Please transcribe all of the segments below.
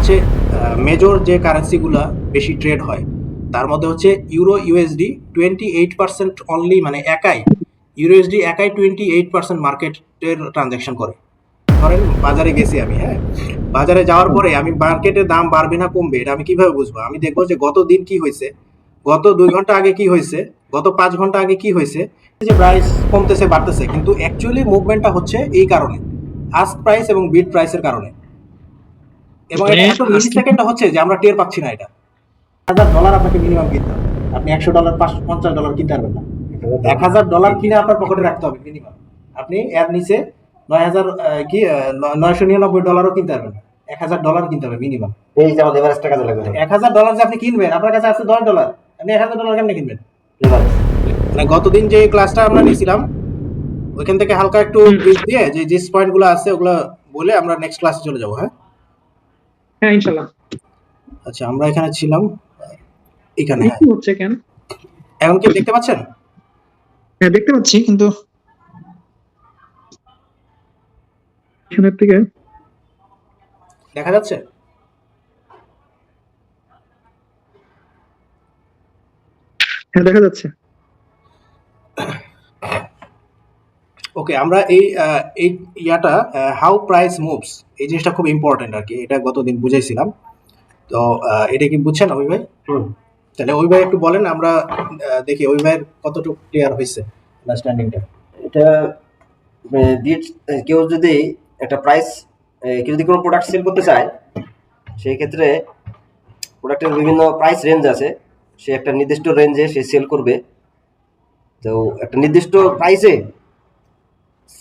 হচ্ছে মেজর যে কারেন্সিগুলা বেশি ট্রেড হয় তার মধ্যে হচ্ছে ইউরো ইউএসডি 28% অনলি, মানে একাই ইউএসডি একাই 28% মার্কেটের ট্রানজ্যাকশন করে। ধরেন বাজারে গেছি আমি, হ্যাঁ, বাজারে যাওয়ার পরে আমি মার্কেটের দাম বাড়বে না কমবে এটা আমি কিভাবে বুঝবো? আমি দেখবো যে গত দিন কি হয়েছে, গত 2 ঘন্টা আগে কি হয়েছে, গত 5 ঘন্টা আগে কি হয়েছে। যে প্রাইস কমতেছে বাড়তেছে, কিন্তু অ্যাকচুয়ালি মুভমেন্টটা হচ্ছে এই কারণে, আস্ক প্রাইস এবং বিড প্রাইসের কারণে। এবং এটা এত মিলি সেকেন্ডে হচ্ছে যে আমরা টের পাচ্ছি না। এটা $1000 আপনাকে মিনিমাম কিনতে হবে। আপনি $100 $50 কিনতে পারবেন না। $1000 কিনে আপনার পকেটে রাখতে হবে মিনিমাম। আপনি এর নিচে 9000 কি $999 কিনতে পারবেন না। $1000 কিনতে হবে মিনিমাম। এই যে আমাদের এভারেজটা কাজে লাগবে। $1000 যে আপনি কিনবেন, আপনার কাছে আছে $10, আপনি $1000 কেমনে কিনবেন? এভারেজ মানে গতদিন যে ক্লাসটা আমরা নিয়েছিলাম ওইখান থেকে হালকা একটু ব্রিফ দিয়ে যে পয়েন্টগুলো আছে ওগুলো বলে আমরা নেক্সট ক্লাসে চলে যাব। হ্যাঁ হ্যাঁ ইনশাআল্লাহ। আচ্ছা, আমরা এখানে ছিলাম, এখানে। কি হচ্ছে কেন এখন কি দেখতে পাচ্ছেন? হ্যাঁ দেখতে পাচ্ছি, কিন্তু এখানের থেকে দেখা যাচ্ছে? হ্যাঁ দেখা যাচ্ছে। ওকে, আমরা এই ইয়াটা হাউ প্রাইস মুভস, এই জিনিসটা খুব ইম্পর্টেন্ট আর কি। এটা গতদিন বুঝাইছিলাম। তো এটা কি বুঝছেন ওই ভাই? তাহলে ওই ভাই একটু বলেন, আমরা দেখি ওই ভাইয়ের কতটুকু ক্লিয়ার হয়েছে আন্ডারস্ট্যান্ডিংটা। এটা বিট, কেউ যদি একটা প্রাইস, কেউ যদি কোনো প্রোডাক্ট সেল করতে চায়, সেই ক্ষেত্রে প্রোডাক্টের বিভিন্ন প্রাইস রেঞ্জ আছে, সে একটা নির্দিষ্ট রেঞ্জে সে সেল করবে। তো একটা নির্দিষ্ট প্রাইসে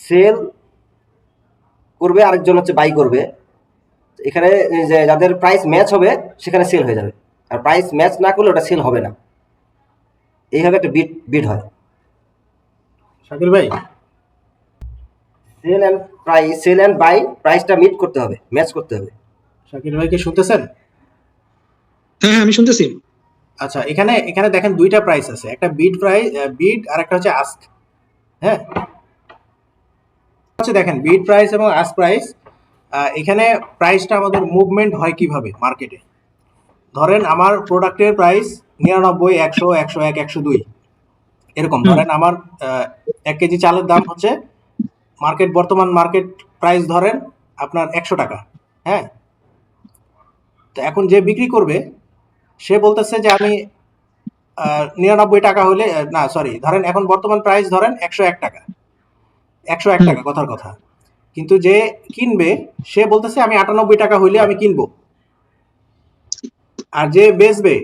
সেল করবে, আরেকজন হচ্ছে বাই করবে। এখানে যে যাদের প্রাইস ম্যাচ হবে সেখানে সেল হয়ে যাবে, আর প্রাইস ম্যাচ না করলে ওটা সেল হবে না। এইভাবে একটা বিট হয়। শাকিল ভাই, সেল অ্যান্ড বাই প্রাইসটা মিট করতে হবে, ম্যাচ করতে হবে। শাকিল ভাই কি শুনতেছেন? হ্যাঁ আমি শুনতেছি। আচ্ছা, এখানে এখানে দেখেন দুইটা প্রাইস আছে, একটা বিড প্রাইস, বিড, আর একটা হচ্ছে আস্ক। হ্যাঁ, হচ্ছে দেখেন বিড প্রাইস এবং আস্ক প্রাইস। এখানে প্রাইসটা আমাদের মুভমেন্ট হয় কিভাবে মার্কেটে। ধরেন আমার প্রোডাক্টের প্রাইস 99, 100, 101, 102 এরকম। ধরেন আমার 1 কেজি চালের দাম হচ্ছে বর্তমান মার্কেট প্রাইস ধরেন আপনার 100 টাকা। হ্যাঁ, তো এখন যে বিক্রি করবে সে বলতেছে যে আমি 99 টাকা হলে, না সরি, ধরেন এখন বর্তমান প্রাইস ধরেন 101 টাকা, 101 টাকা কথার কথা। কিন্তু যে কিনবে সে বলতেছে আমি 98 টাকা হইলে আমি কিনবো। আর যে বেচবে,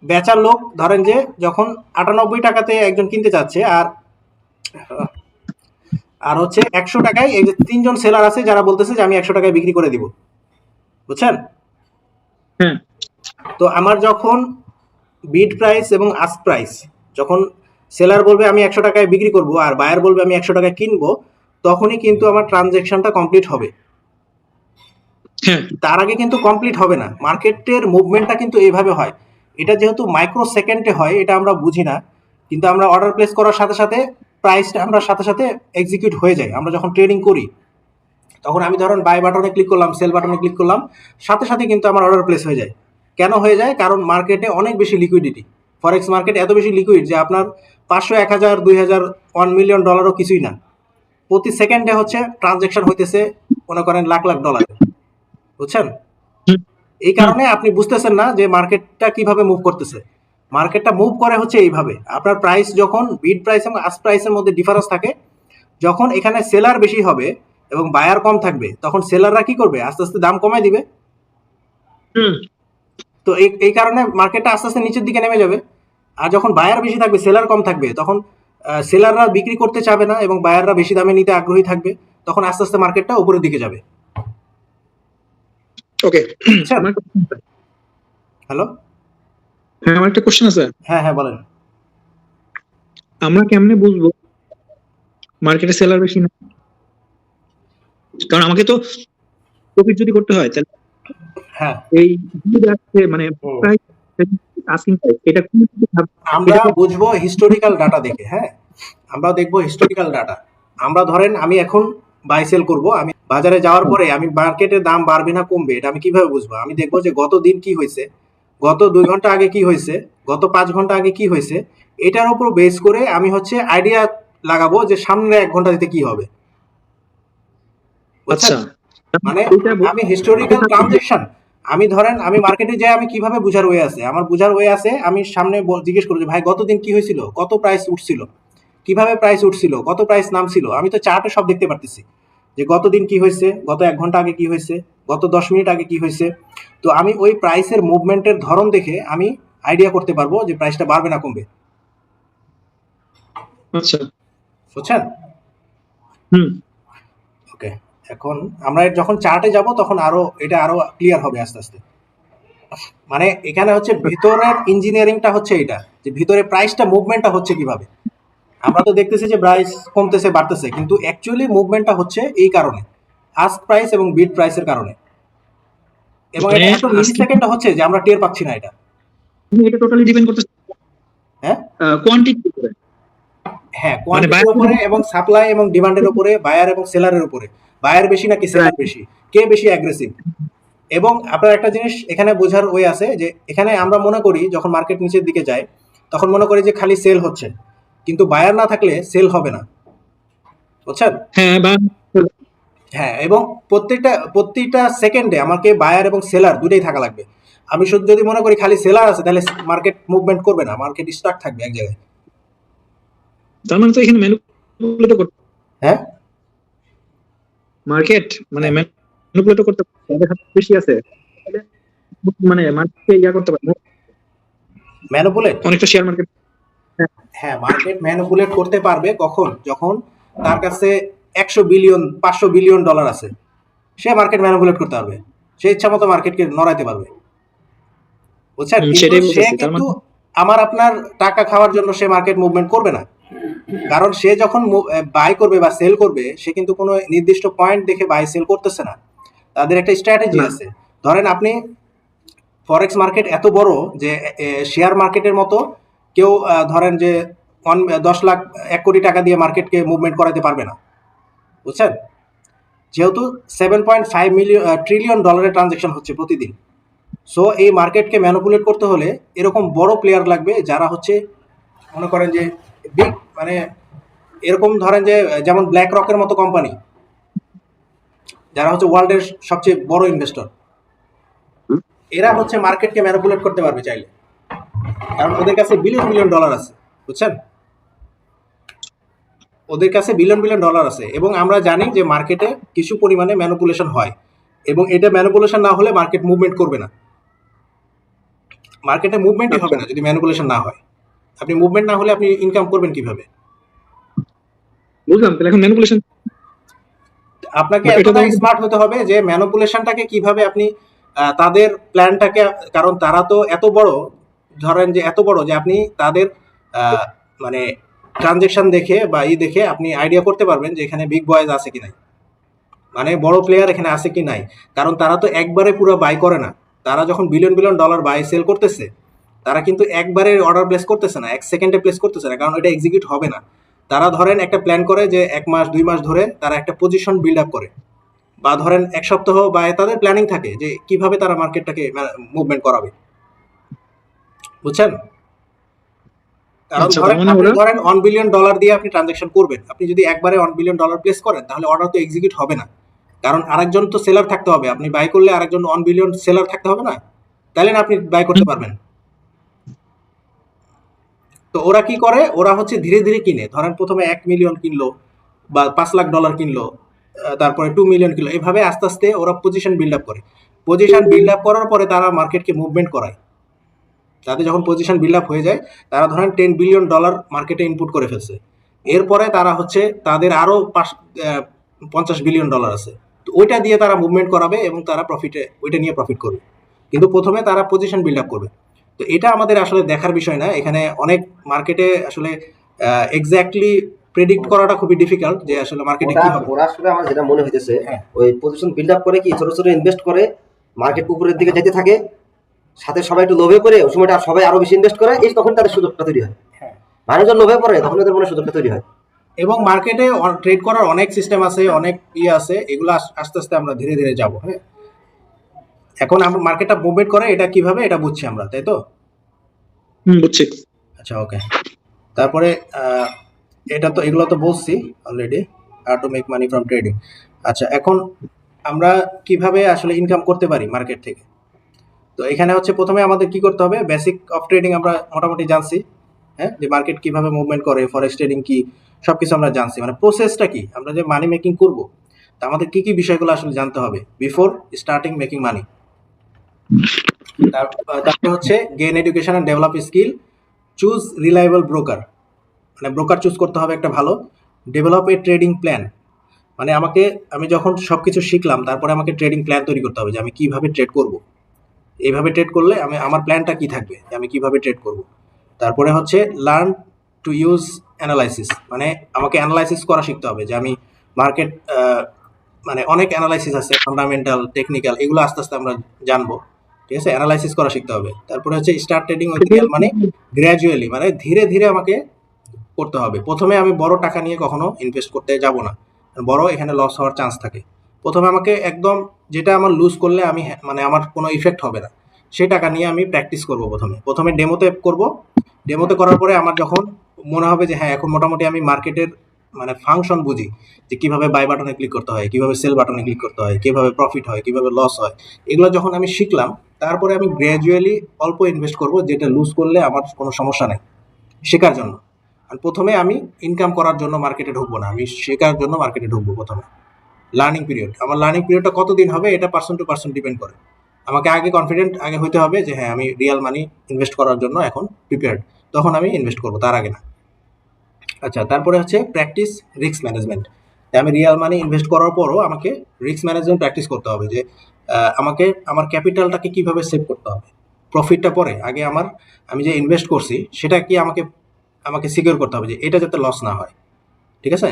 বেচার লোক ধরেন যে যখন 98 টাকাতে একজন কিনতে চাচ্ছে, আর হচ্ছে 100 টাকায়, এই যে 3জন সেলার আছে যারা বলতেছে যে আমি 100 টাকায় বিক্রি করে দিব, বুঝছেন? হ্যাঁ তো আমার যখন বিড প্রাইস এবং আস্ক প্রাইস, যখন সেলার বলবে আমি 100 টাকায় বিক্রি করব আর বায়ার বলবে আমি 100 টাকায় কিনবো, তখনই কিন্তু আমার ট্রানজ্যাকশনটা কমপ্লিট হবে। হ্যাঁ তার আগে কিন্তু কমপ্লিট হবে না। মার্কেটের মুভমেন্টটা কিন্তু এইভাবে হয়। এটা যেহেতু মাইক্রো সেকেন্ডে হয় এটা আমরা বুঝি না, কিন্তু আমরা অর্ডার প্লেস করার সাথে সাথে প্রাইসটা আমরা সাথে সাথে এক্সিকিউট হয়ে যায়। আমরা যখন ট্রেডিং করি তখন আমি ধরুন বাই বাটনে ক্লিক করলাম, সেল বাটনে ক্লিক করলাম, সাথে সাথে কিন্তু আমার অর্ডার প্লেস হয়ে যায়। কেন হয়ে যায়? কারণ মার্কেটে অনেক বেশি লিকুইডিটি। ফরেক্স মার্কেট এত বেশি লিকুইড যে আপনার 500, 1000, 2000, $1 মিলিয়ন কিছুই না। প্রতি সেকেন্ডে হচ্ছে ট্রানজ্যাকশন হইতেছে মনে করেন লাখ লাখ ডলার, বুঝছেন? এই কারণে আপনি বুঝতেছেন না যে মার্কেটটা কিভাবে মুভ করতেছে। মার্কেটটা মুভ করে হচ্ছে এইভাবে। আপনার প্রাইস যখন বিড প্রাইস এবং আস্ক প্রাইসের মধ্যে ডিফারেন্স থাকে, যখন এখানে সেলার বেশি হবে এবং বায়ার কম থাকবে, তখন সেলাররা কি করবে? আস্তে আস্তে দাম কমায় দিবে। তো এই কারণে মার্কেটটা আস্তে আস্তে নিচের দিকে নেমে যাবে। আর যখন বায়ার বেশি থাকবে, সেলার কম থাকবে, তখন সেলাররা বিক্রি করতে চাবে না এবং বায়াররা বেশি দামে নিতে আগ্রহী থাকবে। তখন আস্তে আস্তে মার্কেটটা উপরের দিকে যাবে। ওকে, হ্যালো, হ্যাঁ আমার একটা কোশ্চেন আছে। হ্যাঁ হ্যাঁ বলেন। আমরা কেমনে বুঝবো মার্কেটে সেলার বেশি না? কারণ আমাকে তো প্রফিট যদি করতে হয় তাহলে হ্যাঁ, এই মানে প্রাইস আস্কিং প্রাইস এটা আমরা বুঝবো হিস্টোরিক্যাল ডাটা দেখে। হ্যাঁ, আমরা দেখবো হিস্টোরিক্যাল ডাটা। আমরা ধরেন আমি এখন বাই সেল করব, আমি বাজারে যাওয়ার পরে আমি মার্কেটের দাম বাড়বে না কমবে এটা আমি কিভাবে বুঝবো? আমি দেখবো যে গত দিন কি হয়েছে, গত 2 ঘন্টা আগে কি হয়েছে, গত 5 ঘন্টা আগে কি হয়েছে, এটার উপর বেস করে আমি হচ্ছে আইডিয়া লাগাবো যে সামনে 1 ঘন্টা দিতে কি হবে। বুঝছেন? আচ্ছা, মানে এটা আমি হিস্টোরিক্যাল ট্রানজেকশন, আমি ধরেন আমি মার্কেটে যাই, আমি কিভাবে বুঝার ওয়ে আছে, আমার বুঝার ওয়ে আছে আমি সামনে জিজ্ঞেস করবো যে ভাই গতদিন কি হয়েছিল, কত প্রাইস উঠছিল, কিভাবে প্রাইস উঠছিল, কত প্রাইস নামছিল, আমি তো চার্টে সব দেখতে পারতেছি যে গতদিন কি হয়েছে, গত 1 ঘন্টা আগে কি হয়েছে, গত 10 মিনিট আগে কি হয়েছে। তো আমি ওই প্রাইসের মুভমেন্টের ধরন দেখে আমি আইডিয়া করতে পারবো যে প্রাইসটা বাড়বে না কমবে। আচ্ছা, বুঝছেন? হুম, ওকে, এখন আমরা যখন চার্টে যাব তখন এটা আরো ক্লিয়ার হবে আস্তে আস্তে। মানে এখানে হচ্ছে ভিতরের ইঞ্জিনিয়ারিংটা হচ্ছে এটা, যে ভিতরে প্রাইসটা মুভমেন্টটা হচ্ছে কিভাবে। আমরা তো দেখতেছি যে প্রাইস কমতেছে বাড়তেছে, কিন্তু অ্যাকচুয়ালি মুভমেন্টটা হচ্ছে এই কারণে, আস্ক প্রাইস এবং বিড প্রাইসের কারণে। এবং মানে এটা এত মিলি সেকেন্ডে হচ্ছে যে আমরা টের পাচ্ছি না এটা। এটা টোটালি ডিপেন্ড করতেছে হ্যাঁ কোয়ান্টিটির উপরে। হ্যাঁ, মানে কোয়ান্টিটির buyer উপরে এবং সাপ্লাই এবং ডিমান্ডের উপরে, বায়ার এবং সেলারের উপরে, বায়ার বেশি নাকি সেলার বেশি, কে বেশি অ্যাগ্রেসিভ। এবং আপনার একটা জিনিস এখানে বোঝার ওয়ে আছে যে এখানে আমরা মনে করি যখন মার্কেট নিচের দিকে যায় তখন মনে করি যে খালি সেল হচ্ছে, কিন্তু বায়ার না থাকলে সেল হবে না। বুঝছেন? হ্যাঁ, বা হ্যাঁ, এবং প্রত্যেকটা সেকেন্ডে আমাকে বায়ার এবং সেলার দুটোই থাকা লাগবে। আমি শুধু যদি মনে করি খালি সেলার আছে তাহলে মার্কেট মুভমেন্ট করবে না, মার্কেট স্টাক থাকবে এক জায়গায়। তার মানে তো এখানে ম্যানিপুলেট করতে হ্যাঁ মার্কেট, মানে ম্যানিপুলেট করতে তাদের হাতে বেশি আছে, তাহলে মানে মার্কেটকে ইয়া করতে পারে ম্যানুপুলেট, অনেকটা শেয়ার মার্কেট। হ্যাঁ মার্কেট ম্যানুপুলেট করতে পারবে কখন, যখন তার কাছে 100 বিলিয়ন 500 বিলিয়ন ডলার আছে, সে মার্কেট ম্যানুপুলেট করতে পারবে, সে ইচ্ছা মতো মার্কেটকে নড়াইতে পারবে। বুঝছেন? কিন্তু সেটাই সে বলতেছি, তার কিন্তু মানে আমার আপনার টাকা খাওয়ার জন্য সে মার্কেট মুভমেন্ট করবে না। কারণ সে যখন বাই করবে বা সেল করবে সে কিন্তু কোনো নির্দিষ্ট পয়েন্ট দেখে বাই সেল করতেছে না, তাদের একটা স্ট্র্যাটেজি না। আছে। ধরেন আপনি ফরেক্স মার্কেট এত বড় যে শেয়ার মার্কেটের মতো কেউ ধরেন যে 10 লাখ 1 কোটি টাকা দিয়ে মার্কেটকে মুভমেন্ট করাতে পারবে না। বুঝছেন? যেহেতু 7.5 ট্রিলিয়ন ডলারের ট্রানজেকশন হচ্ছে প্রতিদিন, সো এই মার্কেটকে ম্যানুপুলেট করতে হলে এরকম বড় প্লেয়ার লাগবে যারা হচ্ছে মনে করেন যে বিগ, মানে এরকম ধরেন যে যেমন ব্ল্যাক রকের মতো কোম্পানি, যারা হচ্ছে ওয়ার্ল্ডের সবচেয়ে বড় ইনভেস্টর, এরা হচ্ছে মার্কেটকে ম্যানুপুলেট করতে পারবে চাইলে, কারণ ওদের কাছে বিলিয়ন বিলিয়ন ডলার আছে। বুঝছেন? ওদের কাছে বিলিয়ন বিলিয়ন ডলার আছে, এবং আমরা জানি যে মার্কেটে কিছু পরিমাণে ম্যানুপুলেশন হয়, এবং এটা ম্যানুপুলেশন না হলে মার্কেট মুভমেন্ট করবে না। মার্কেটে মুভমেন্টই হবে না যদি ম্যানুপুলেশন না হয়। আপনি মুভমেন্ট না হলে আপনি ইনকাম করবেন কিভাবে? বুঝলাম, তাহলে এখন ম্যানিপুলেশন আপনাকে এটা এতটাই তো স্মার্ট হতে হবে যে ম্যানুপুলেশনটাকে কিভাবে আপনি তাদের প্ল্যানটাকে, কারণ তারা তো এত বড়, ধরেন যে এত বড় যে আপনি তাদের আহ, মানে ট্রানজেকশন দেখে বা দেখে আপনি আইডিয়া করতে পারবেন যে এখানে বিগ বয়েজ আছে কি নাই, মানে বড় প্লেয়ার এখানে আছে কি নাই। কারণ তারা তো একবারে পুরো বাই করে না, তারা যখন billion billion dollar buy sell করতেছে তারা কিন্তু একবারে অর্ডার প্লেস করতেছে না, 1 সেকেন্ডে প্লেস করতেছে না, কারণ এটা এক্সিকিউট হবে না। তারা ধরেন একটা প্ল্যান করে যে 1 মাস 2 মাস ধরে তারা একটা পজিশন বিল্ড আপ করে, বা ধরেন 1 সপ্তাহ, বা তাদের প্ল্যানিং থাকে যে কিভাবে তারা মার্কেটটাকে মুভমেন্ট করাবে। বুঝছেন? কারণ আচ্ছা, ধরেন তার মানে আপনি ওরা ধরেন $1 বিলিয়ন দিয়ে আপনি ট্রানজাকশন করবেন, আপনি যদি একবারে $1 বিলিয়ন প্লেস করেন তাহলে অর্ডার তো এক্সিকিউট হবে না, কারণ আরেকজন তো সেলার থাকতে হবে, আপনি বাই করলে আরেকজন $1 বিলিয়ন সেলার থাকতে হবে না, তাহলে না আপনি বাই করতে পারবেন। তো ওরা কি করে, ওরা হচ্ছে ধীরে ধীরে কিনে, ধরেন প্রথমে 1 মিলিয়ন কিনলো বা $5 লাখ কিনলো, তারপরে 2 মিলিয়ন কিনলো, এভাবে আস্তে আস্তে ওরা পজিশন বিল্ড আপ করে। পজিশন বিল্ড আপ করার পরে তারা মার্কেটকে মুভমেন্ট করায়। তাদের যখন পজিশন বিল্ড আপ হয়ে যায়, তারা ধরেন $10 বিলিয়ন মার্কেটে ইনপুট করে ফেলছে, এরপরে তারা হচ্ছে তাদের আরো 50 বিলিয়ন ডলার আছে, তো ওইটা দিয়ে তারা মুভমেন্ট করাবে এবং তারা ওইটা নিয়ে প্রফিট করবে। কিন্তু প্রথমে তারা পজিশন বিল্ড আপ করবে। তো এটা আমাদের আসলে দেখার বিষয় না, এখানে অনেক মার্কেটে আসলে এক্স্যাক্টলি প্রেডিক্ট করাটা খুবই ডিফিকাল্ট যে আসলে মার্কেটে কি হবে। ওরা আসলে আমার যেটা মনে হইতেছে, হ্যাঁ। ওই পজিশন বিল্ড আপ করে কি ছোট ছোট ইনভেস্ট করে মার্কেট উপরের দিকে যেতে থাকে, সাথে সবাই একটু লোভে পড়ে ওই সময়টা সবাই আরো বেশি ইনভেস্ট করে, এই তখন তাদের সুযোগটা তৈরি হয়। হ্যাঁ মানুষজন লোভে পড়ে তখন তাদের মনে সুযোগটা তৈরি হয়। এবং মার্কেটে ট্রেড করার অনেক সিস্টেম আছে, অনেক আছে, এগুলো আস্তে আস্তে আমরা ধীরে ধীরে যাব। হ্যাঁ, এখন আমরা মার্কেটটা মুভমেন্ট করে এটা কিভাবে এটা বুঝছি আমরা, তাই তো? বুঝছি। আচ্ছা, ওকে। তারপরে এটা তো এগুলো তো বলছি already, how to make money from trading. আচ্ছা, এখন আমরা কিভাবে আসলে ইনকাম করতে পারি মার্কেট থেকে। তো এখানে হচ্ছে প্রথমে আমাদের কি করতে হবে, বেসিক অফ ট্রেডিং আমরা মোটামুটি জানছি। হ্যাঁ, যে মার্কেট কিভাবে মুভমেন্ট করে, ফরেক্স ট্রেডিং কি, সবকিছু আমরা জানছি। মানে প্রসেসটা কি, আমরা যে মানি মেকিং করব, তা আমাদের কি কি বিষয়গুলো আসলে জানতে হবে বিফোর স্টার্টিং মেকিং মানি। তারপরে হচ্ছে gain education and develop skill, choose reliable broker, মানে ব্রোকার চুজ করতে হবে একটা ভালো, ডেভেলপ এ ট্রেডিং প্ল্যান, মানে আমি যখন সবকিছু শিখলাম তারপরে আমাকে ট্রেডিং প্ল্যান তৈরি করতে হবে যে আমি কিভাবে ট্রেড করব, এইভাবে ট্রেড করলে আমার প্ল্যানটা কি থাকবে যে আমি কিভাবে ট্রেড করব। তারপরে হচ্ছে লার্ন টু ইউজ অ্যানালাইসিস, মানে আমাকে অ্যানালাইসিস করা শিখতে হবে যে আমি মার্কেট, মানে অনেক অ্যানালাইসিস আছে, ফান্ডামেন্টাল, টেকনিক্যাল, এগুলো আস্তে আস্তে আমরা জানবো। ঠিক আছে, অ্যানালাইসিস করা শিখতে হবে। তারপরে হচ্ছে স্টার্ট ট্রেডিং উইথ রিয়াল মানে গ্র্যাজুয়ালি, মানে ধীরে ধীরে আমাকে করতে হবে। প্রথমে আমি বড় টাকা নিয়ে কখনো ইনভেস্ট করতে যাব না, বড় এখানে লস হওয়ার চান্স থাকে। প্রথমে আমাকে একদম যেটা আমার লুজ করলে আমি মানে আমার কোনো ইফেক্ট হবে না, সেই টাকা নিয়ে আমি প্র্যাকটিস করব। প্রথমে ডেমোতে করব। ডেমোতে করার পরে আমার যখন মনে হবে যে হ্যাঁ এখন মোটামুটি আমি মার্কেটের মানে ফাংশন বুঝি, যে কিভাবে বাই বাটনে ক্লিক করতে হয়, কিভাবে সেল বাটনে ক্লিক করতে হয়, কিভাবে প্রফিট হয়, কিভাবে লস হয়, এগুলো যখন আমি শিখলাম, তারপরে আমি গ্র্যাজুয়ালি অল্প ইনভেস্ট করব, যেটা লুজ করলে আমার কোনো সমস্যা নেই, শেখার জন্য। আর প্রথমে আমি ইনকাম করার জন্য মার্কেটে ঢুকবো না, আমি শেখার জন্য মার্কেটে ঢুকবো প্রথমে। লার্নিং পিরিয়ড, আমার লার্নিং পিরিয়ডটা কতদিন হবে এটা পার্সন টু পার্সন ডিপেন্ড করে। আমাকে আগে কনফিডেন্ট আগে হইতে হবে যে হ্যাঁ আমি রিয়াল মানি ইনভেস্ট করার জন্য এখন প্রিপেয়ার্ড, তখন আমি ইনভেস্ট করবো, তার আগে না। আচ্ছা, তারপরে হচ্ছে প্র্যাকটিস রিস্ক ম্যানেজমেন্ট। আমি রিয়াল মানি ইনভেস্ট করার পরও আমাকে রিস্ক ম্যানেজমেন্ট প্র্যাকটিস করতে হবে, যে আমাকে আমার ক্যাপিটালটাকে কিভাবে সেভ করতে হবে। প্রফিটটা পরে, আগে আমি যে ইনভেস্ট করছি সেটা কি আমাকে আমাকে সিকিউর করতে হবে যে এটা যাতে লস না হয়। ঠিক আছে।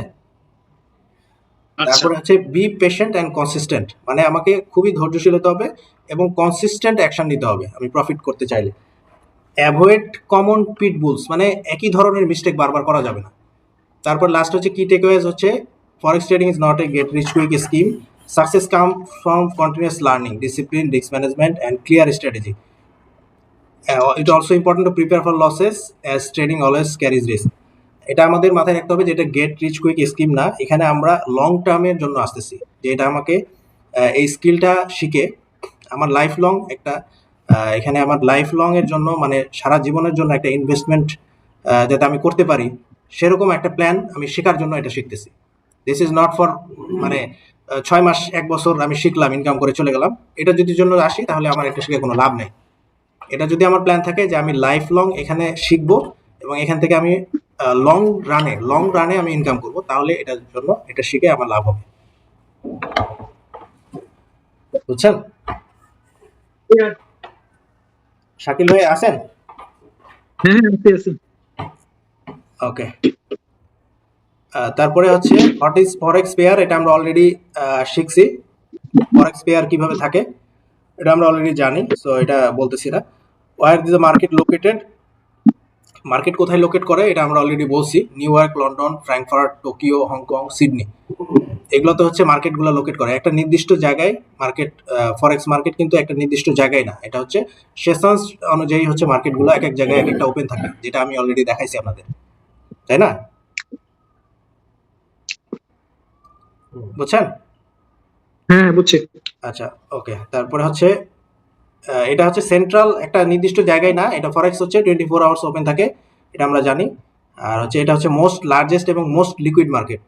আচ্ছা। তারপরে হচ্ছে বি পেশেন্ট অ্যান্ড কনসিস্টেন্ট, মানে আমাকে খুবই ধৈর্যশীল হতে হবে এবং কনসিস্টেন্ট অ্যাকশন নিতে হবে আমি প্রফিট করতে চাইলে। অ্যাভয়েড কমন পিটবুলস, মানে একই ধরনের মিস্টেক বারবার করা যাবে না। তারপর লাস্ট হচ্ছে কি টেকওয়েজ হচ্ছে, forex trading is not a get rich quick scheme, success come from continuous learning, discipline, risk management and clear strategy. It also important to prepare for losses as trading always carries risk. এটা আমাদের মাথায় রাখতে হবে যে এটা gate rich quick scheme না, এখানে আমরা লং টার্মের জন্য আসতেছি, যে এটা আমাকে এই স্কিলটা শিখে আমার লাইফ লং একটা এখানে আমার লাইফ লং এর জন্য, মানে সারা জীবনের জন্য একটা ইনভেস্টমেন্ট যাতে আমি করতে পারি, সেরকম একটা প্ল্যান আমি শেখার জন্য এটা শিখতেছি। দিস ইজ নট ফর মানে 6 মাস 1 বছর আমি শিখলাম ইনকাম করে চলে গেলাম, এটা যদি জন্য আসি তাহলে আমার এটা শিখে কোনো লাভ নেই। এটা যদি আমার প্ল্যান থাকে যে আমি লাইফ লং এখানে শিখবো এবং এখান থেকে আমি লং রানে আমি ইনকাম করব, তাহলে এটার জন্য এটা শিখে আমার লাভ হবে। বুঝছেন? শাকিল ভাই আছেন? হ্যাঁ, আছি। ওকে। তারপরে হচ্ছে হোয়াট ইজ ফরেক্স পেয়ার, এটা আমরা অলরেডি শিখছি। ফরেক্স পেয়ার কিভাবে থাকে এটা আমরা অলরেডি জানি, সো এটা বলতেছি না। Where is the market located, market কোথায় লোকেট করে এটা আমরা অলরেডি বলছি, New York, London, Frankfurt, Tokyo, Hong Kong, Sydney, এগুলোতে হচ্ছে মার্কেটগুলো লোকেট করে একটা নির্দিষ্ট জায়গায়। মার্কেট, ফরেক্স মার্কেট কিন্তু একটা নির্দিষ্ট জায়গায় না, এটা হচ্ছে সেশনস অনুযায়ী হচ্ছে মার্কেটগুলো এক এক জায়গায় এক একটা ওপেন থাকে, যেটা আমি অলরেডি দেখাইছি আপনাদের, তাই না? বুঝছেন? হ্যাঁ, বুঝছি। আচ্ছা, ওকে। তারপরে হচ্ছে এটা হচ্ছে সেন্ট্রাল একটা নির্দিষ্ট জায়গায় না, এটা ফরেক্স হচ্ছে 24 আওয়ার্স ওপেন থাকে, এটা আমরা জানি। আর হচ্ছে এটা হচ্ছে মোস্ট লার্জেস্ট এবং মোস্ট লিকুইড মার্কেট,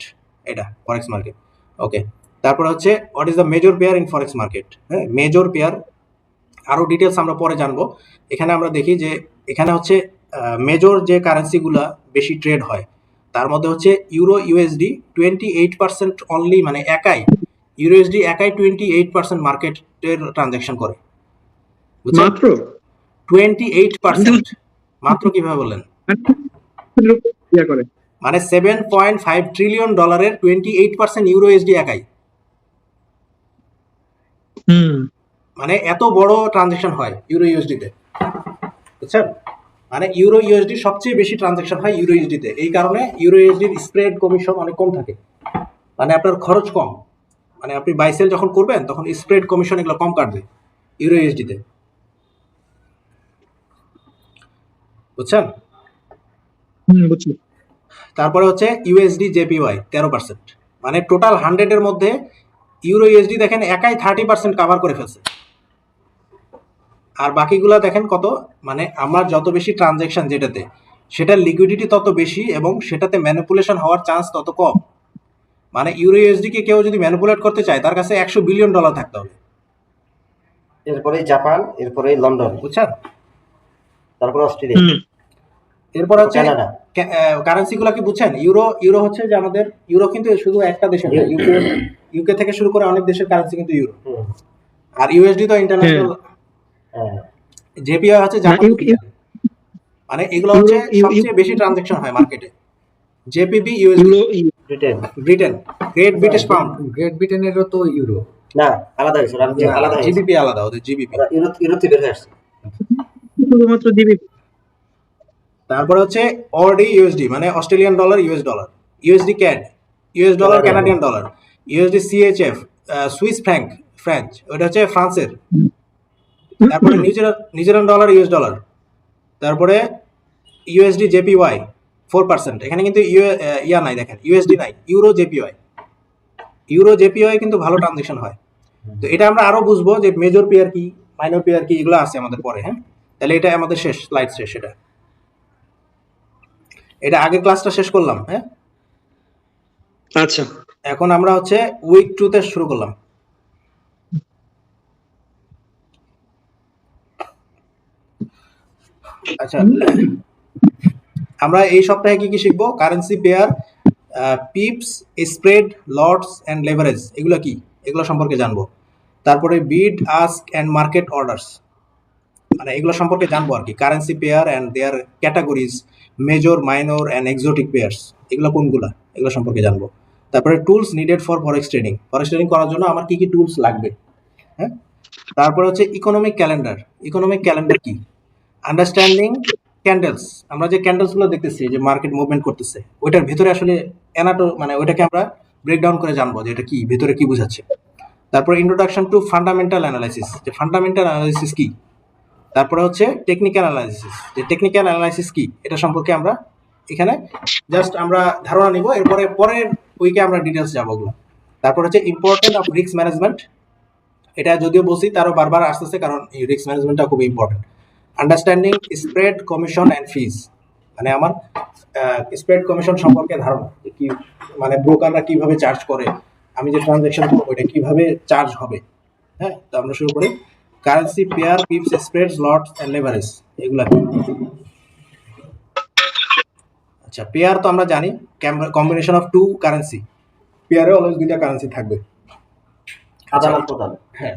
এটা ফরেক্স মার্কেট। ওকে। তারপরে হচ্ছে what is the major pair in forex market. হ্যাঁ, মেজর পেয়ার আরও ডিটেলস আমরা পরে জানবো। এখানে আমরা দেখি যে এখানে হচ্ছে মেজর যে কারেন্সিগুলা বেশি ট্রেড হয় তার মধ্যে হচ্ছে ইউরো ইউএসডি 28% অনলি, মানে ইউরো ইউএসডি একাই 28% মার্কেটের ট্রানজ্যাকশন করে। বুঝছেন? মাত্র 28%, মাত্র কিভাবে বললেন? লোক করে। মানে $7.5 ট্রিলিয়ন 28% ইউরো ইউএসডি একাই, মানে এত বড় ট্রানজ্যাকশন হয় ইউরো ইউএসডিতে। বুঝছেন? মানে ইউরো ইউএসডি সবচেয়ে বেশি ট্রানজাকশন হয় ইউরো ইউএসডিতে, এই কারণে ইউরো ইউএসডির স্প্রেড কমিশন অনেক কম থাকে, মানে আপনার খরচ কম, মানে আপনি বাই সেল যখন করবেন তখন স্প্রেড কমিশন এগুলো কম কাটবে ইউরো ইউএসডিতে, বুঝছেন? বুঝছি। তারপরে হচ্ছে ইউএসডি জেপিওয়াই 13%, মানে টোটাল 100 এর মধ্যে ইউরো ইউএসডি দেখেন একাই 30% কাভার করে ফেলছে, আর বাকিগুলা দেখেন কত, মানে আমার যত বেশি ট্রানজ্যাকশন যেটাতে, সেটার লিকুইডিটি তত বেশি এবং সেটাতে ম্যানিপুলেশন হওয়ার চান্স তত কম। মানে ইউরো ইউএসডি কে কেউ যদি ম্যানিপুলেট করতে চায় তার কাছে $100 বিলিয়ন থাকতে হবে, এরপরে জাপান, এরপরে লন্ডন, বুঝছেন? তারপরে অস্ট্রেলিয়া, এরপর হচ্ছে কানাডা। কারেন্সি গুলা কি বুঝছেন? ইউরো ইউরো হচ্ছে যে আমাদের ইউরো কিন্তু শুধু একটা দেশের না, ইউকে ইউকে থেকে শুরু করে অনেক দেশের কারেন্সি কিন্তু ইউরো, হুম, আর ইউএসডি তো ইন্টারন্যাশনাল। হ্যাঁ, জেপিআই হচ্ছে না, জাপান, মানে এগুলো হচ্ছে ইউরো সবচেয়ে বেশি ট্রানজাকশন হয় মার্কেটে। GBP USD Britain. Britain, great British pound, great ব্রিটেনেরও তো ইউরো। না, আলাদা হয়েছে, ওরা আলাদা হয়েছে। জিবিপি আলাদা, ওদের জিবিপি। ওরা ইউরোতে বের হয়ে আসছে। শুধুমাত্র জিবি। তারপরে হচ্ছে অডি ইউএসডি, মানে Australian dollar US dollar, USD CAD US dollar Canadian dollar, USD CHF Swiss franc French, ওটা হচ্ছে ফ্রান্সের। তারপরে নিউজিল্যান্ড ডলার ইউএস ডলার, তারপরে ইউএসডি জেপিওয়াই 4%, এখানে কিন্তু ইয়া নাই, দেখেন ইউএসডি নাই, ইউরো জেপিওয়াই, ইউরো জেপিওয়াই কিন্তু ভালো ট্রানজাকশন হয়। তো এটা আমরা আরো বুঝবো যে মেজর পেয়ার কি, মাইনর পেয়ার কি, এগুলো আছে আমাদের পরে। হ্যাঁ, তাহলে এটা আমাদের শেষ স্লাইড, শেষ এটা, এটা আগের ক্লাসটা শেষ করলাম। হ্যাঁ, আচ্ছা, এখন আমরা হচ্ছে উইক 2 তে শুরু করলাম। আচ্ছা, আমরা এই সপ্তাহে কি কি শিখবো? Currency pair, pips, spread, lots and leverage, এগুলো কি, এগুলো সম্পর্কে জানবো। তারপরে bid, ask and market orders, মানে এগুলো সম্পর্কে জানবো আর কি। Currency pair and their categories, major, minor and exotic pairs, এগুলো কোনগুলা, এগুলো সম্পর্কে জানবো। তারপরে tools needed for forex trading, forex trading করার জন্য আমার কি কি টুলস লাগবে। হ্যাঁ, তারপরে হচ্ছে ইকোনমিক ক্যালেন্ডার, ইকোনমিক ক্যালেন্ডার কি, আন্ডারস্ট্যান্ডিং ক্যান্ডেলস, আমরা যে ক্যান্ডেলস গুলো দেখতেছি যে মার্কেট মুভমেন্ট করতেছে, ওইটার ভিতরে আসলে মানে ওইটাকে আমরা ব্রেকডাউন করে জানবো যে এটা কি, ভিতরে কি বোঝাচ্ছে। তারপরে ইন্ট্রোডাকশন টু ফান্ডামেন্টাল অ্যানালাইসিস, যে ফান্ডামেন্টাল অ্যানালাইসিস কি। তারপরে হচ্ছে টেকনিক্যাল অ্যানালাইসিস, যে টেকনিক্যাল অ্যানালাইসিস কি, এটা সম্পর্কে আমরা এখানে জাস্ট আমরা ধারণা নিব, এরপরে পরের উইকে আমরা ডিটেলস যাবো ওগুলো। তারপর হচ্ছে ইম্পর্টেন্ট অফ রিস্ক ম্যানেজমেন্ট, এটা যদিও বলছি তারও বারবার আসতেছে, কারণ এই রিস্ক ম্যানেজমেন্টটা খুব important. Understanding spread, commission and ফিজ, মানে আমার স্প্রেড কমিশন সম্পর্কে ধারণা, যে কি, মানে ব্রোকাররা কিভাবে চার্জ করে, আমি যে ট্রানজ্যাকশন করবো এটা কিভাবে চার্জ হবে। হ্যাঁ, তো আমরা শুরু করি। Currency pair, pips, spreads, lots and leverage, এগুলা কি? আচ্ছা, পেয়ার তো আমরা জানি, কম্বিনেশন অফ টু কারেন্সি, পেয়ারে অলওয়েজ দুইটা কারেন্সি থাকবে। আদান প্রদান। হ্যাঁ,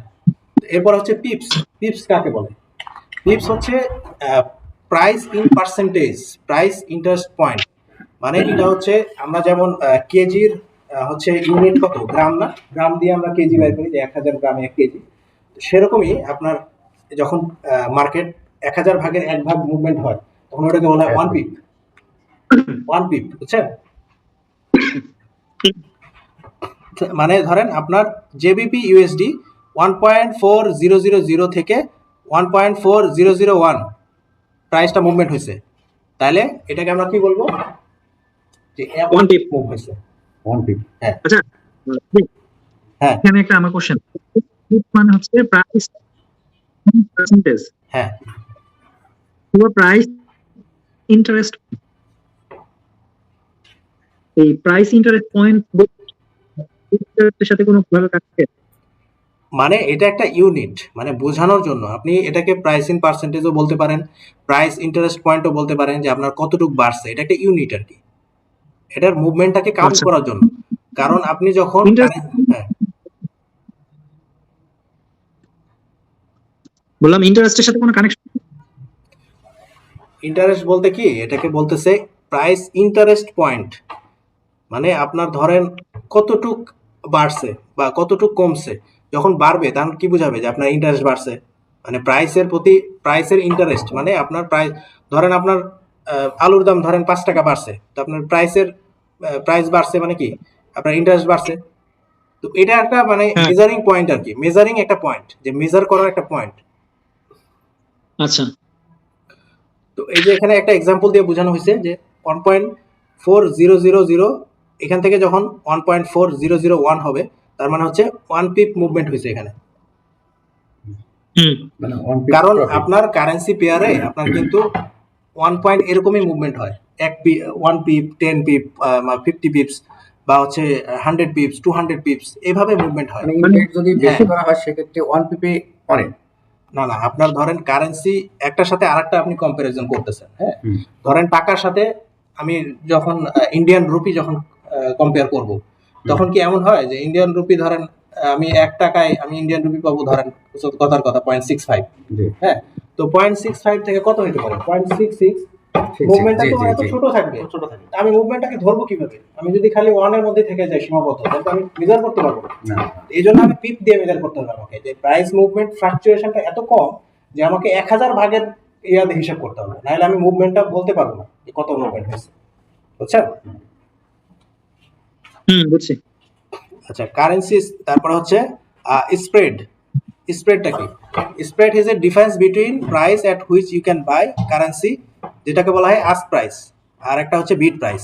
এরপর হচ্ছে পিপস, পিপস কাকে বলে? পিপস হচ্ছে price in percentage, price interest point, মানে এটা হচ্ছে আমরা যেমন কেজির হচ্ছে ইউনিট কত, গ্রাম না, গ্রাম দিয়ে আমরা কেজি বের করি, যে 1000 গ্রামে 1 কেজি, সেরকমই আপনার যখন মার্কেট 1000 ভাগের 1 ভাগ মুভমেন্ট হয় তখন ওটাকে বলা হয় 1 পিপ, 1 পিপ, বুঝছেন? মানে ধরেন আপনার জেবিপি ইউএসডি 1.4000 থেকে 1.4001 প্রাইসটা মুভমেন্ট হয়েছে, তাহলে এটাকে আমরা কি বলবো, যে 1 পিপ মুভ হয়েছে। 1 পিপ। হ্যাঁ আচ্ছা, হ্যাঁ এখানে একটা আমার কোশ্চেন, মানে হচ্ছে প্রাইস পার্সেন্টেজ, হ্যাঁ, পুরো প্রাইস ইন্টারেস্ট, এই প্রাইস ইন্টারেস্ট পয়েন্ট এর সাথে কোনো ভাবে কাটছে? মানে এটা একটা ইউনিট, মানে বোঝানোর জন্য আপনি এটাকে প্রাইস ইন পার্সেন্টেজও বলতে পারেন, প্রাইস ইন্টারেস্ট পয়েন্টও বলতে পারেন, যে আপনার কতটুকু বাড়ছে, এটা একটা ইউনিট আর কি, এটার মুভমেন্টটাকে কাউন্ট আচ্ছা। করার জন্য। কারণ আপনি যখন হ্যাঁ, বললাম ইন্টারেস্টের সাথে কোনো কানেকশন? ইন্টারেস্ট বলতে কি, এটাকে বলতেছে প্রাইস ইন্টারেস্ট পয়েন্ট, মানে আপনার ধরেন কতটুক বাড়ছে বা কতটুক কমছে, যখন বাড়বে তখন কি বোঝাবে যে আপনার ইন্টারেস্ট বাড়ছে, মানে প্রাইসের ইন্টারেস্ট, মানে আপনার প্রাইস, ধরেন আপনার আলুর দাম ধরেন 5 টাকা বাড়ছে, তো আপনার প্রাইস বাড়ছে মানে কি, আপনার ইন্টারেস্ট বাড়ছে। তো এটা একটা মানে হ্যাঁ। মেজারিং পয়েন্ট আর কি, মেজারিং একটা পয়েন্ট, যে মেজার করার একটা পয়েন্ট। আচ্ছা। তো এই যে এখানে একটা এক্সাম্পল দিয়ে বোঝানো হয়েছে যে 1.4000, এখান থেকে যখন 1.4001 হবে, তার মানে হচ্ছে 1 পিপ মুভমেন্ট হয়েছে এখানে। হুম। মানে 1 পিপ কারণ profit। আপনার কারেন্সি পেয়ারে আপনার কিন্তু 1 পয়েন্ট এরকমই মুভমেন্ট হয়, 1 পিপ, 10 পিপ, 50 পিপস, বা হচ্ছে 100 পিপস, 200 পিপস, এভাবে মুভমেন্ট হয়। মানে ইনভেস্ট যদি বেশি হ্যাঁ। করা হয় সেক্ষেত্রে 1 পিপে অনেক। না না, আপনার ধরেন কারেন্সি একটার সাথে আরেকটা আপনি কম্পারিজন করতেছেন, হ্যাঁ। হুম। ধরেন টাকার সাথে আমি যখন ইন্ডিয়ান রুপি যখন কম্পেয়ার করব, তখন কি এমন হয় যে ইন্ডিয়ান রুপি ধরেন আমি 1 টাকায় আমি ইন্ডিয়ান রুপি পাবো ধরেন কথার কথা 0.65, জি হ্যাঁ। তো 0.65 থেকে কত হতে পারে, 0.66, মুভমেন্টটা জি তো জি এত জি। ছোট থাকবে। তা আমি মুভমেন্টটাকে ধরবো কিভাবে? আমি যদি খালি ওয়ানের মধ্যে থেকে যাই সীমাবদ্ধ, তাহলে তো আমি মেজার করতে পারবো না। না এই জন্য আমি পিপ দিয়ে মেজার করতে হবে আমাকে, যে প্রাইস মুভমেন্ট ফ্লাকচুয়েশনটা এত কম যে আমাকে 1000 ভাগের ইয়াতে হিসাব করতে হবে, নাহলে আমি মুভমেন্টটা বলতে পারবো না যে কত মুভমেন্ট হয়েছে, বুঝছেন? বুঝছি। আচ্ছা, কারেন্সি, তারপরে হচ্ছে স্প্রেড। স্প্রেডটা কি? Spread is a difference between price at which you can buy currency, যেটাকে বলা হয় আস্ক প্রাইস, আর একটা হচ্ছে বিড প্রাইস।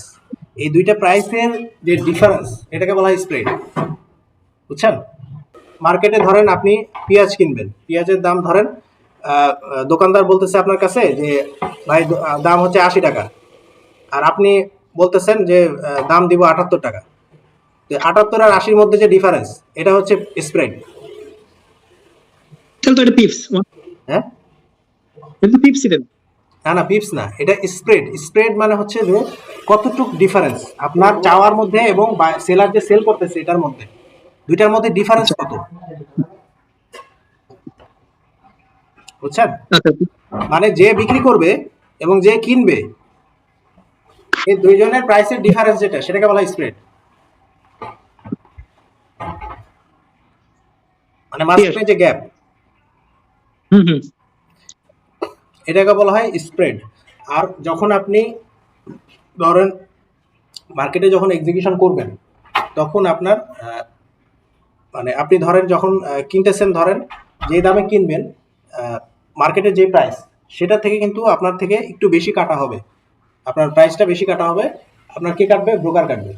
এই দুইটা প্রাইসের যে ডিফারেন্স, এটাকে বলা হয় স্প্রেড, বুঝছেন? মার্কেটে ধরেন আপনি পেঁয়াজ কিনবেন, পেঁয়াজের দাম ধরেন দোকানদার বলতেছে আপনার কাছে যে ভাই দাম হচ্ছে 80 টাকা, আর আপনি বলতেছেন যে দাম দিব 78 টাকা। তো 78 আর 80-র মধ্যে যে ডিফারেন্স, এটা হচ্ছে স্প্রেড, তাহলে তো এটা পিপস। হ্যাঁ। কিন্তু পিপস এটা না। না না, পিপস না, এটা স্প্রেড। স্প্রেড মানে হচ্ছে যে কতটুক ডিফারেন্স আপনার চাওয়ার মধ্যে এবং সেলার যে সেল করতেছে এটার মধ্যে, দুইটার মধ্যে ডিফারেন্স কত, বুঝছেন? আচ্ছা। মানে যে বিক্রি করবে এবং যে কিনবে, এই দুইজনের প্রাইসের ডিফারেন্স যেটা, সেটাকে বলা হয় স্প্রেড। মানে মাঝখানে যে গ্যাপ, হুম হুম। এটাকে বলা হয় স্প্রেড। আর যখন আপনি ধরেন মার্কেটে যখন এক্সিকিউশন করবেন, তখন আপনার মানে আপনি ধরেন যখন কিনতেছেন, ধরেন যে দামে কিনবেন, মার্কেটের যে প্রাইস, সেটা থেকে কিন্তু আপনার থেকে একটু বেশি কাটা হবে, আপনার প্রাইসটা বেশি কাটা হবে। আপনার কে কাটবে? ব্রোকার কাটবে,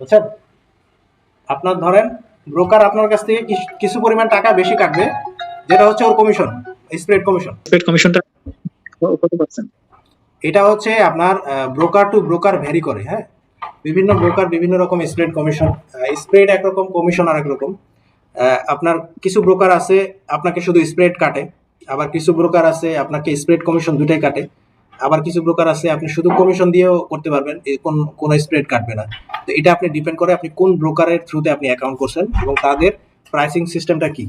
বুঝছেন? আপনার ধরেন ব্রোকার আপনার কাছ থেকে কিছু পরিমাণ টাকা বেশি কাটবে, যেটা হচ্ছে ওর কমিশন, স্প্রেড কমিশন। স্প্রেড কমিশনটা কত পার্সেন্ট? এটা হচ্ছে আপনার ব্রোকার টু ব্রোকার ভ্যারি করে, হ্যাঁ। বিভিন্ন ব্রোকার বিভিন্ন রকম স্প্রেড কমিশন, স্প্রেড একরকম, কমিশন আর একরকম। আপনার কিছু ব্রোকার আছে আপনাকে শুধু স্প্রেড কাটে, আবার কিছু ব্রোকার আছে আপনাকে স্প্রেড কমিশন দুটাই কাটে, আবার কিছু ব্রোকার আছে আপনি শুধু কমিশন দিয়েও করতে পারবেন, কোন স্প্রেড কাটবে না। তো এটা আপনি ডিপেন্ড করে আপনি কোন ব্রোকারের থ্রুতে আপনি অ্যাকাউন্ট করছেন এবং তাদের প্রাইসিং সিস্টেমটা কি,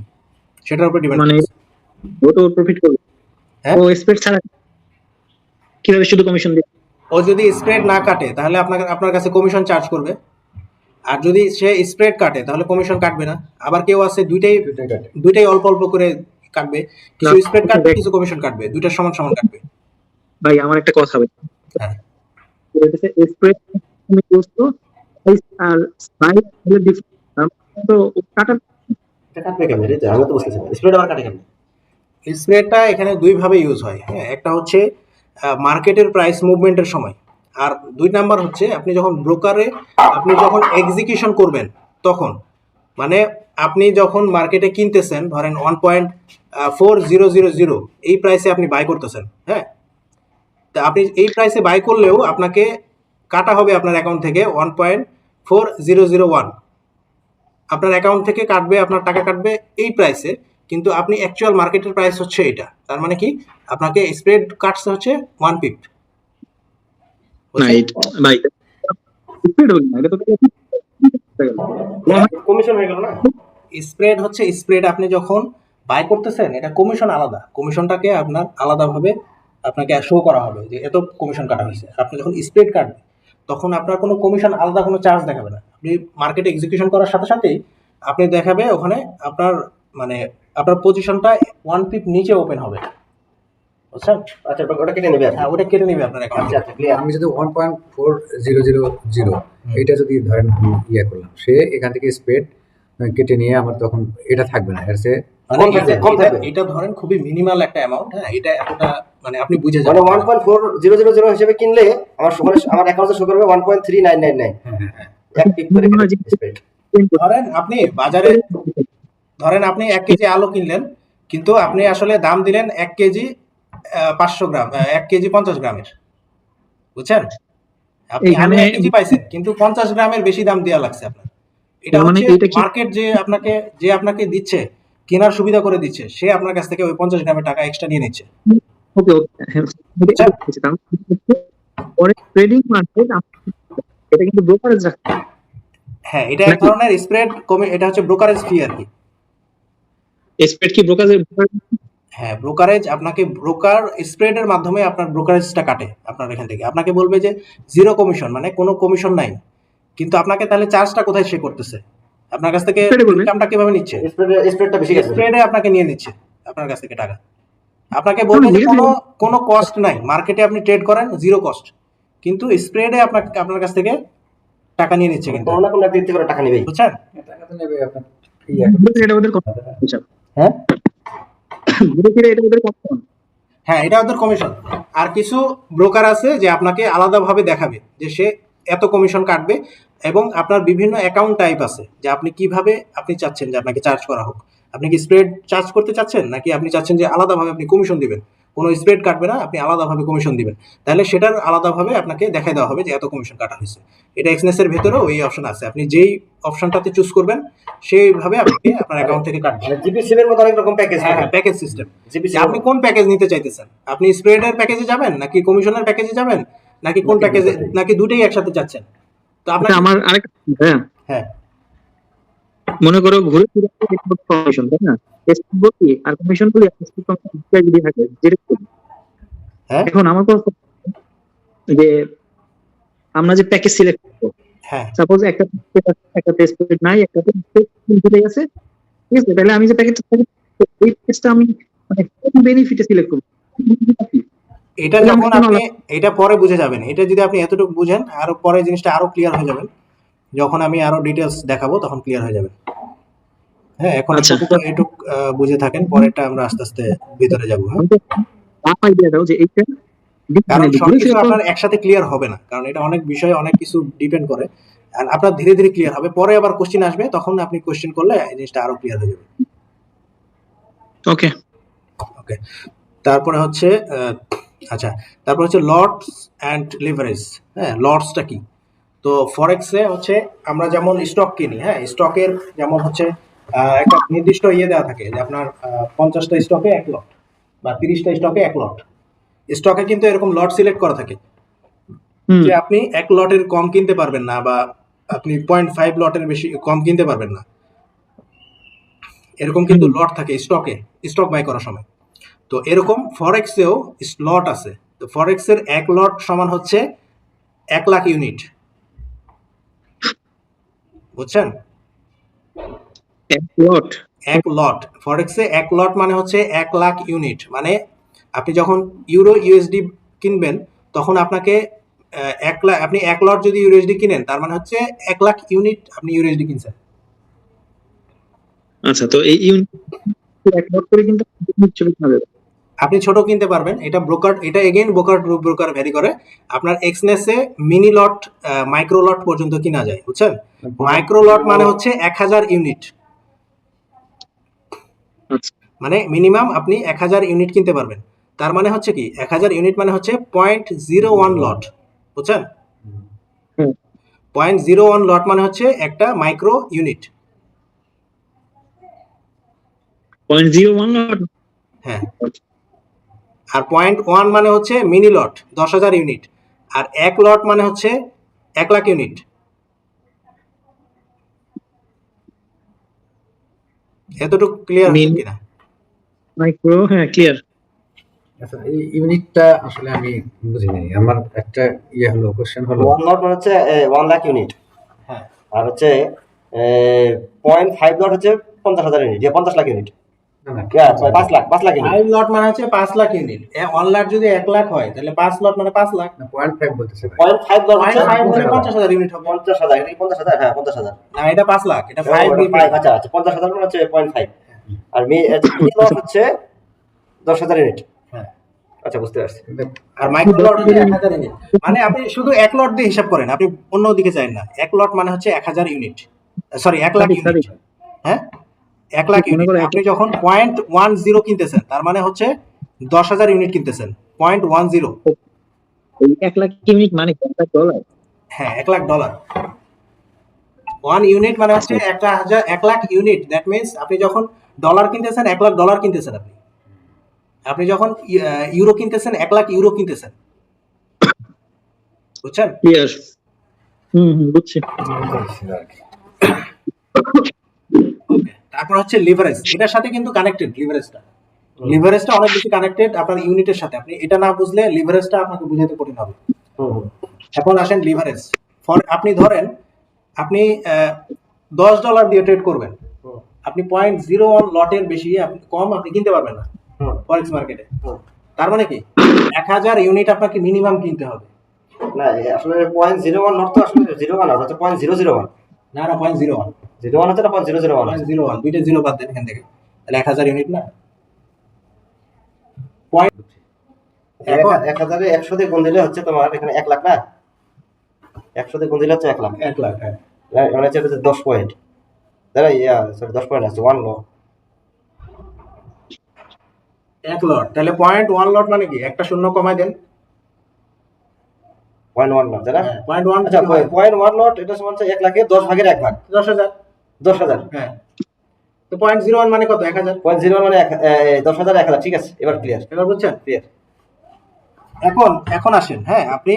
সেটার উপর ডিপেন্ড মানে করে। ও তো প্রফিট করবে। হ্যাঁ। ও স্প্রেড ছাড়া কিভাবে শুধু কমিশন দিবে? ও যদি স্প্রেড না কাটে তাহলে আপনার কাছে কমিশন চার্জ করবে, আর যদি সে স্প্রেড কাটে তাহলে কমিশন কাটবে না। আবার কেউ আছে দুটাই কাটে। দুইটাই অল্প অল্প করে কাটবে, কিছু স্প্রেড কাটবে, কিছু কমিশন কাটবে, দুইটা সমান সমান কাটবে। ভাই আমার একটা কথা ভাই, হ্যাঁ। স্প্রেড তুমি করছো আর বাইরে হলে ডিফারেন্স তো কাটা। এটা কাটবে কেমনে রে? আমি তো বুঝতেছি না, স্প্রেড আবার কাটে কেমনে? স্প্রেডটা এখানে দুই ভাবে ইউজ হয়, হ্যাঁ। একটা হচ্ছে মার্কেটের প্রাইস মুভমেন্টের সময়, আর দুই নাম্বার হচ্ছে আপনি যখন ব্রোকারে আপনি যখন এক্সিকিউশন করবেন তখন, মানে আপনি যখন মার্কেটে কিনতেছেন ধরেন 1.4000 এই প্রাইসে আপনি বাই করতেছেন, হ্যাঁ। তা আপনি এই প্রাইসে বাই করলেও আপনাকে কাটা হবে আপনার অ্যাকাউন্ট থেকে 1.4001, আপনার অ্যাকাউন্ট থেকে কাটবে, আপনার টাকা কাটবে এই প্রাইসে, কিন্তু আপনি অ্যাকচুয়াল মার্কেটের প্রাইস হচ্ছে এটা। তার মানে কি, আপনাকে স্প্রেড কাটছে হচ্ছে 1 পিপ। না ভাই স্প্রেড হল না, এটা তো কমিশন হয়ে গেল না? স্প্রেড হচ্ছে স্প্রেড, আপনি যখন বাই করতেছেন এটা কমিশন আলাদা, কমিশনটাকে আপনার আলাদাভাবে আপনাকে শো করা হবে যে এত কমিশন কাটা হয়েছে। আপনি যখন স্প্রেড কাটবেন তখন আপনার কোনো কমিশন আলাদা কোনো চার্জ দেখাবে না, আপনি মার্কেটে এক্সিকিউশন করার সাথে সাথেই আপনি দেখাবে ওখানে আপনার মানে আপনার পজিশনটা 1 পিপ নিচে ওপেন হবে, বুঝছেন? আচ্ছা ওটা কেটে নেবে আর কি। হ্যাঁ, ওটা কেটে নিবে আপনার অ্যাকাউন্ট আচ্ছা আচ্ছা ক্লিয়ার। আমি যদি 1.4000 এটা যদি ধরেন আমি ইয়ে করলাম, সে এখান থেকে স্প্রেড কেটে নিয়ে আমার তখন এটা থাকবে না, এর চেয়ে মানে কম থাকবে, কম থাকবে। এটা ধরেন খুবই মিনিমাল একটা অ্যামাউন্ট। হ্যাঁ, এটা এতটা মানে আপনি বুঝে মানে যাবেন। 1.4000 হিসেবে কিনলে আমার আমার অ্যাকাউন্টে শো করবে 1.3999 এক পিক করে মনে হয় যে স্প্রেড। ধরেন আপনি বাজারে ধরেন আপনি 1 কেজি আলু কিনলেন, কিন্তু আপনি আসলে দাম দিলেন 1 কেজি 500 গ্রাম, 1 কেজি 50 গ্রামের, বুঝছেন? আপনি আলু এখানে 1 কেজি পাইছেন, কিন্তু 50 গ্রামের বেশি দাম দেওয়া লাগছে আপনার। এটা মানে হচ্ছে এটা কি মার্কেট যে আপনাকে দিচ্ছে, কেনার সুবিধা করে দিচ্ছে, সে আপনার কাছ থেকে ওই 50 গ্রামের টাকা এক্সট্রা নিয়ে নিচ্ছে, ওকে ওকে বুঝছেন? পরে ট্রেডিং মার্কেট এটা কিন্তু ব্রোকারেজ রাখছে হ্যাঁ, এটা এক নাকি ধরনের স্প্রেড কমে, এটা হচ্ছে ব্রোকারেজ ফি আর কি। স্প্রেড কি ব্রোকারেজ? হ্যাঁ, ব্রোকারেজ আপনাকে ব্রোকার স্প্রেডের মাধ্যমে আপনার ব্রোকারেজটা কাটে আপনার এখান থেকে। আপনাকে বলবে যে জিরো কমিশন, মানে কোনো কমিশন নাই। কিন্তু আপনাকে তাহলে চার্জটা কোথায় সে করতেছে? আপনার কাছ থেকে স্প্রেডে বলবে ইনকামটা কিভাবে নিচ্ছে? স্প্রেডটা বেশি গেছে। স্প্রেডে আপনাকে নিয়ে নিচ্ছে আপনার কাছ থেকে টাকা। আপনাকে না, বলবে যে বুঝেছি। কোনো কস্ট নাই, মার্কেটে আপনি ট্রেড করেন জিরো কস্ট, কিন্তু স্প্রেডে আপনার কাছ থেকে টাকা নিয়ে নিচ্ছে কিন্তু, কোনো না কোনো একটা দিক থেকে ওরা টাকা নেবেই। বুঝছেন? টাকা তো নেবে আপনার এটা ওদের কথা হ্যাঁ, ঘুরে ফিরে এটা ওদের কথা হ্যাঁ, এটা ওদের কমিশন। আর কিছু ব্রোকার আছে যে আপনাকে আলাদাভাবে দেখাবে যে সে এত কমিশন কাটবে, এবং আপনার বিভিন্ন অ্যাকাউন্ট টাইপ আছে যে আপনি কিভাবে আপনি চাচ্ছেন যে আপনাকে চার্জ করা হোক। আপনি কি স্প্রেড চার্জ করতে চাচ্ছেন, নাকি আপনি চাচ্ছেন যে আলাদাভাবে আপনি কমিশন দিবেন, কোনো স্প্রেড কাটবে না, আপনি আলাদাভাবে কমিশন দিবেন, তাহলে সেটার আলাদাভাবে আপনাকে দেখাই দেওয়া হবে যে এত কমিশন কাটা হয়েছে। এটা এক্সনেসের ভেতরেও এই অপশন আছে, আপনি যেই অপশনটাতে চুজ করবেন সেইভাবে আপনাকে আপনার অ্যাকাউন্ট থেকে কাটবে। মানে জিপি সিমের মতো অনেক রকম প্যাকেজ হ্যাঁ, থাকে। Package system. জিপি যে আপনি কোন প্যাকেজ নিতে চাইতেছেন, আপনি স্প্রেডের প্যাকেজে যাবেন, নাকি কমিশনের প্যাকেজে যাবেন, নাকি কোন প্যাকেজে, নাকি দুটেই একসাথে চাচ্ছেন? তো এটা আপনাকে আমার আরেকটা হ্যাঁ হ্যাঁ, মনে করো ঘুরে ফিরে কমিশন তাই না? স্প্রেড বলি আর কমিশন বলি যদি থাকে যেরকম হ্যাঁ, এখন আমার কথা যে আমরা যে প্যাকেজ সিলেক্ট করবো হ্যাঁ, সাপোজ একটা স্প্রেড নাই একটা দুটোই আছে ঠিক আছে তাহলে আমি যে প্যাকেজটা এই প্যাকেজটা আমি মানে কোন বেনিফিটে সিলেক্ট করবো এটা তাহলে যখন আমাকে কেন আপনি এটা পরে বুঝে যাবেন, এটা যদি আপনি এতটুকু বুঝেন, আরো পরে জিনিসটা আরো ক্লিয়ার হয়ে যাবেন। যখন আমি আরো ডিটেলস দেখাবো তখন ক্লিয়ার হয়ে যাবে। হ্যাঁ, এখন আচ্ছা আপাতত এটুক বুঝে থাকেন, পরেরটা আমরা আস্তে আস্তে ভিতরে যাবো। হ্যাঁ, আমাকে আইডিয়া দাও যে এইটা কারণ মানে ঘুরে সবকিছু ফিরে তো আপনার একসাথে ক্লিয়ার হবে না, কারণ এটা অনেক বিষয়ে অনেক কিছু ডিপেন্ড করে। আর আপনার ধীরে ধীরে ক্লিয়ার হবে, পরে আবার কোশ্চেন আসবে, তখন আপনি কোশ্চেন করলে এই জিনিসটা আরো ক্লিয়ার হয়ে যাবে। ওকে ওকে, তারপরে হচ্ছে আচ্ছা, তারপর হচ্ছে লটস অ্যান্ড লিভারেজ। হ্যাঁ, লটসটা কি? তো ফরেক্সে হচ্ছে আমরা যেমন স্টক কিনি, হ্যাঁ, স্টকের যেমন হচ্ছে একটা নির্দিষ্ট ইয়ে দেওয়া থাকে যে আপনার 50টা স্টকে 1 লট, বা 30টা স্টকে 1 লট। স্টকে কিন্তু এরকম লট সিলেক্ট করা থাকে হুম যে আপনি 1 লটের কম কিনতে পারবেন না, বা আপনি 0.5 লটের বেশি কম কিনতে পারবেন না, এরকম কিন্তু হুম লট থাকে স্টকে, স্টক বাই করার সময়। তো এরকম ফরেক্সেও লট আছে। তো ফরেক্সের 1 লট সমান হচ্ছে 1 লাখ ইউনিট, বুঝছেন? এক লট 1 লট ফরেক্সে 1 লট মানে হচ্ছে 1 লাখ ইউনিট। মানে আপনি যখন ইউরো ইউএসডি কিনবেন, তখন আপনাকে 1 লাখ, আপনি 1 লট যদি ইউএসডি কিনেন, তার মানে হচ্ছে 1 লাখ ইউনিট আপনি ইউএসডি কিনছেন। আচ্ছা তো এই ইউনিট এক লট করে কিন্তু চলে যাবে আপনি ছোট কিনতে পারবেন, এটা ব্রোকার, এটা এগেইন ব্রোকার ভ্যারি করে। আপনার এক্সনেসে মিনি লট, মাইক্রো লট পর্যন্ত কিনা যায়, বুঝছেন? মাইক্রো লট মানে হচ্ছে 1000 ইউনিট, আচ্ছা মানে মিনিমাম আপনি 1000 ইউনিট কিনতে পারবেন। তার মানে হচ্ছে কি, 1000 ইউনিট মানে হচ্ছে 0.01 লট, বুঝছেন? হুম 0.01 লট মানে হচ্ছে একটা মাইক্রো ইউনিট। 0.01 লট হ্যাঁ, আর 0.1 মানে হচ্ছে মিনি লট 10,000 ইউনিট, আর 1 লট মানে হচ্ছে 1 লাখ ইউনিট। এতটুকু ক্লিয়ার হচ্ছে কিনা? মাইক্রো হ্যাঁ ক্লিয়ার আচ্ছা, এই ইউনিটটা আসলে আমি বুঝি নাই। আমার একটা ইয়ে হলো, কোশ্চেন হলো 1 লট মানে হচ্ছে 1 লাখ ইউনিট, হ্যাঁ, আর হচ্ছে 0.5 লট হচ্ছে 50,000 ইউনিট, 50 লাখ ইউনিট, না না 5 লাখ ইউনিট। 5 লট মানে হচ্ছে 5 লাখ ইউনিট। 1 লাখ যদি 1 লাখ হয় তাহলে 5 লট মানে 5 লাখ। না 0.5 বলতেছে ভাই। 0.5 লট হচ্ছে 0.5 হলে 50,000 ইউনিট হবে। 50,000, এটা কি 50,000? হ্যাঁ 50,000। না, এটা 5 লাখ, এটা 5 আচ্ছা আচ্ছা, 50,000 মানে হচ্ছে 0.5, আর মিনি লট হচ্ছে 10,000 ইউনিট। হ্যাঁ। আচ্ছা, বুঝতে পারছি। আর মাইক্রো লট হচ্ছে 1000 ইউনিট। মানে আপনি শুধু 1 লট দিয়ে হিসাব করেন, আপনি অন্য দিকে যাবেন না। 1 লট মানে হচ্ছে 1000 ইউনিট, সরি 1 লাখ ইউনিট। হ্যাঁ, 1 লাখ ইউনিট। আপনি যখন 0.10 কিনতেছেন তার মানে হচ্ছে 10,000 ইউনিট কিনতেছেন। 0.10, ওই 1 লাখ ইউনিট মানে $1,00,000। হ্যাঁ, $1,00,000। 1 ইউনিট মানে হচ্ছে 1 লাখ ইউনিট। দ্যাট মিন্স আপনি যখন ডলার কিনতেছেন, $1,00,000 কিনতেছেন। আপনি যখন ইউরো কিনতেছেন, 1 লাখ ইউরো কিনতেছেন। বুঝছেন? ক্লিয়ার। বুঝছি। তারপর হচ্ছে লিভারেজ, এটার সাথে কিন্তু কানেক্টেড। লিভারেজটা অনেক বেশি কানেক্টেড আপনার ইউনিটের সাথে। আপনি এটা না বুঝলে লিভারেজটা আপনাকে বুঝাতে কঠিন হবে। এখন আসেন লিভারেজ। আপনি ধরেন আপনি $10 দিয়ে ট্রেড করবেন, আপনি 0.01 লটের বেশি কম আপনি কিনতে পারবেন না ফরেক্স মার্কেটে। তার মানে কি 1000 ইউনিট আপনাকে মিনিমাম কিনতে হবে। না, আসলে 0.01 লট তো আসলে 01 হচ্ছে 0.001। না না, 0.01 01 হচ্ছে না 0.001। 0.01, দুইটা জিরো বাদ দেন এখান থেকে, তাহলে 1000 ইউনিট না। এখন 1000 এ 100 দিয়ে গুণ দিলে হচ্ছে তোমার এখানে 1 লাখ না, 100 দিয়ে গুণ দিলে হচ্ছে 1 লাখ। 1 লাখ, হ্যাঁ। মানে হচ্ছে 10 পয়েন্ট, তাই না? সরি 10 পয়েন্ট আছে 1 লট। 1 লট, তাহলে 0.1 লট মানে কি? একটা শূন্য কমায় দেন। 0.1 লট, তাই না? 0.1, আচ্ছা, 0.1 লট এটা সমান হচ্ছে 1 লাখে 10 ভাগের 1 ভাগ, 10,000। 10,000। হ্যাঁ, তো 0.01 মানে কত? 1000। 0.01 মানে 10,000 1 লাখ। ঠিক আছে, এবার ক্লিয়ার। এবার বুঝছেন? ক্লিয়ার। এখন আসেন, হ্যাঁ, আপনি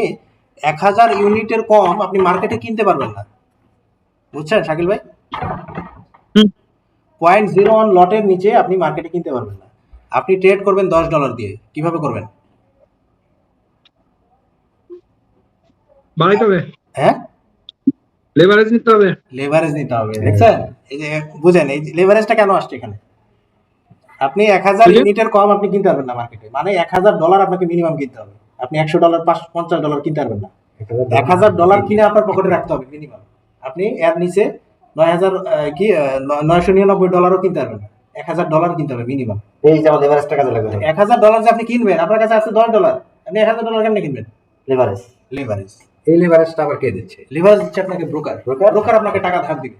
1000 ইউনিটের কম আপনি মার্কেটে কিনতে পারবেন না। বুঝছেন শাকিল ভাই? 0.01 লটের নিচে আপনি মার্কেটে কিনতে পারবেন না। আপনি ট্রেড করবেন $10 দিয়ে। কিভাবে করবেন? বাড়াইতে হবে, হ্যাঁ, লেভারেজ নিতে হবে। লেভারেজ নিতে হবে। দেখছেন? এই যে বুঝেন এই লেভারেজটা কেন আসছে এখানে। আপনি 1000 ইউনিটের কম আপনি কিনতে পারবেন না মার্কেটে, মানে $1000 আপনাকে মিনিমাম কিনতে হবে। আপনি $100, $50 কিনতে পারবেন না। $1000 কিনে আপনার পকেটে রাখতে হবে মিনিমাম। আপনি এর নিচে 999 কিনতে পারবেন না। $1000 কিনতে হবে মিনিমাম। এই যে আমাদের লেভারেজটা কাজে লাগবে। $1000 যে আপনি কিনবেন, আপনার কাছে আছে $10, আপনি $1000 কেমনে কিনবেন? লেভারেজ। লেভারেজ। এই লেভারেজটা আবার কে দিচ্ছে? লেভারেজ দিচ্ছে আপনাকে ব্রোকার। ব্রোকার আপনাকে টাকা ধার দিবে,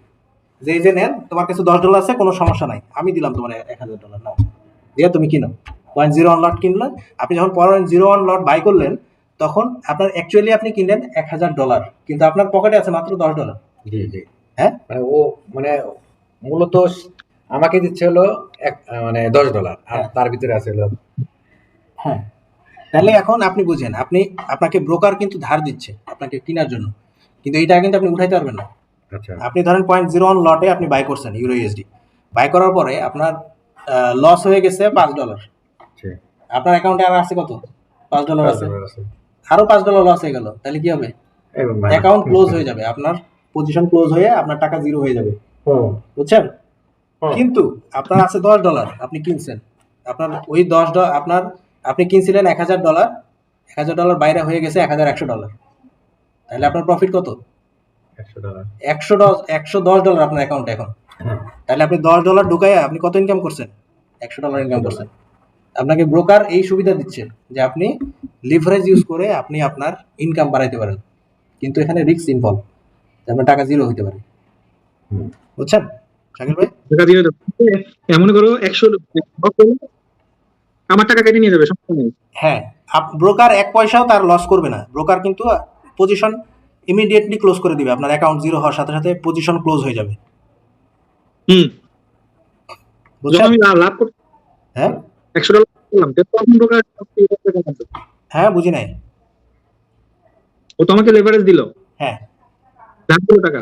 যে এই যে নেন, তোমার কাছে $10 আছে, কোনো সমস্যা নাই, আমি দিলাম তোমার $1000, নাও, দিয়ে তুমি কিনো। 0.01 লট কিনলেন। আপনি যখন 0.01 লট বাই করলেন, তখন আপনার অ্যাকচুয়ালি আপনি কিনলেন $1000, কিন্তু আপনার পকেটে আছে মাত্র $10। জি জি। হ্যাঁ, মানে ও মানে মূলত আমাকে দিচ্ছে হলো মানে $10, আর তার ভিতরে আছে হলো। হ্যাঁ। তাহলে এখন আপনি বুঝেন, আপনাকে ব্রোকার কিন্তু ধার দিচ্ছে আপনাকে কেনার জন্য, কিন্তু এই টাকা কিন্তু আপনি উঠাইতে পারবেন না। আচ্ছা। আপনি ধরেন 0.01 লটে আপনি বাই করছেন ইউরো ইউএসডি, বাই করার পরে আপনার লস হয়ে গেছে $5। জি। আপনার অ্যাকাউন্টে আর আছে কত? $5 আছে, আছে। আরো $5 লস হয়ে গেল, তাহলে কি হবে? এবং অ্যাকাউন্ট ক্লোজ হয়ে যাবে, আপনার পজিশন ক্লোজ হয়ে আপনার টাকা জিরো হয়ে যাবে। বুঝছেন? কিন্তু আপনার আছে $10, আপনি কিনছেন, আপনার ওই $10, আপনি কিনছিলেন $1000, $1000 বাইরে হয়ে গেছে $1100, তাহলে আপনার প্রফিট কত? $100। $110 আপনার অ্যাকাউন্টে এখন। তাহলে আপনি $10 ঢুকাইয়া আপনি কত ইনকাম করছেন? $100 ইনকাম করছেন। আপনাকে ব্রোকার এই সুবিধা দিচ্ছে যে আপনি লিভারেজ ইউজ করে আপনি আপনার ইনকাম বাড়াইতে পারেন, কিন্তু এখানে রিস্ক ইনভলভ, আপনার টাকা জিরো হতে পারে। বুঝছেন শাকিল ভাই? টাকা দিয়ে দেবো। এমন করো 100 আমার টাকা কেটে নিয়ে যাবে, সমস্যা নেই। হ্যাঁ, ব্রোকার 1 পয়সাও তার লস করবে না। ব্রোকার কিন্তু পজিশন ইমিডিয়েটলি ক্লোজ করে দিবে, আপনার অ্যাকাউন্ট জিরো হওয়ার সাথে সাথে পজিশন ক্লোজ হয়ে যাবে। যখন বুঝছেন? আমি লাভ করতে হ্যাঁ $100 করলাম, তখন ব্রোকার হ্যাঁ, বুঝি নাই। ও তোমাকে লেভারেজ দিল, হ্যাঁ ধার দিল টাকা,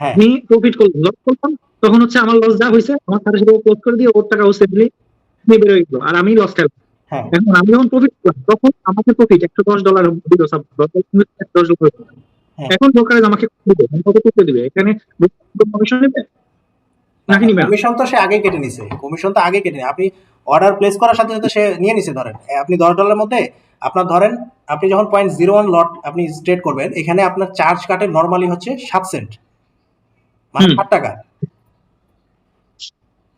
হ্যাঁ আমি প্রফিট করলাম, লস করলাম, তখন হচ্ছে আমার লস যা হয়েছে আমার সাথে সাথে ক্লোজ করে দিয়ে ওর টাকা ও সেফলি নিয়ে বের হয়ে গেল, আর আমি লস খেলাম। হ্যাঁ এখন আমি যখন প্রফিট করলাম, তখন আমাকে প্রফিট $110 দিল, হ্যাঁ। এখন ব্রোকারেজ আমাকে কত দিবে, কত করতে দিবে, এখানে কমিশন নেবে? নাকি নিবে না? কমিশন তো সে আগে কেটে নিছে, কমিশন তো আগে কেটে আপনি অর্ডার প্লেস করার সাথে সাথে সে নিয়ে নিছে। ধরেন আপনি $10 মধ্যে আপনার ধরেন আপনি যখন 0.01 লট আপনি স্ট্রেট করবেন, এখানে আপনার চার্জ কাটে নরমালি হচ্ছে 7 সেন্ট, মানে 8 টাকা।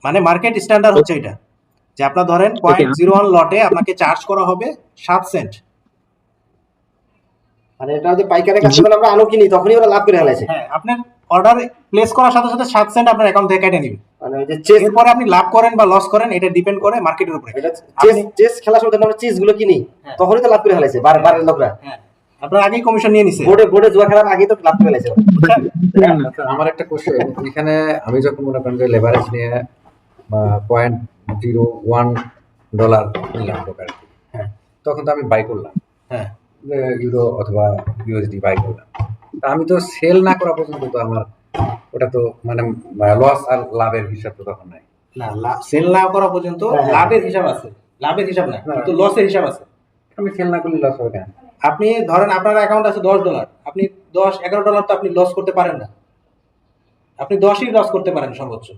মানে মার্কেট স্ট্যান্ডার্ড হচ্ছে এটা, যে আপনার ধরেন 0.01 লটে আপনাকে চার্জ করা হবে 7 সেন্ট। মানে এটা যদি পাইকারের কাছে যখন আমরা আলু কিনি তখনই ওরা লাভ করে ফেলেছে। হ্যাঁ, আপনার অর্ডার প্লেস করার সাথে সাথে 7 সেন্ট আপনার অ্যাকাউন্ট থেকে কেটে নিবে। মানে ওই যে চেস, এরপরে আপনি লাভ করেন বা লস করেন এটা ডিপেন্ড করে মার্কেটের উপরে। এটা চেস খেলার সময় যখন আমরা চিজ গুলো কিনি তখনই তো লাভ করে ফেলেছে বারের লোকরা। হ্যাঁ, আপনার আগেই কমিশন নিয়ে নিছে। বোর্ডে জুয়া খেলার আগেই তো লাভ করে ফেলেছে। আচ্ছা, আমার একটা কোশ্চেন, এখানে আমি যখন মনে করেন যে লেভারেজ নিয়ে $0.01 নিলাম ব্রোকার, হ্যাঁ তখন তো আমি বাই করলাম, হ্যাঁ ইউরো অথবা ইউএসডি বাই করলাম। তা আমি তো সেল না করা পর্যন্ত তো আমার ওটা তো মানে লস আর লাভের হিসাব তো তখন নাই। না, সেল না করা পর্যন্ত লাভের হিসাব আছে, লাভের হিসাব না, কিন্তু লসের হিসাব আছে। আমি সেল না করলে লস হবে কেন? আপনি ধরেন আপনার অ্যাকাউন্ট আছে $10, আপনি $11 তো আপনি লস করতে পারেন না, আপনি 10ই লস করতে পারেন সর্বোচ্চ।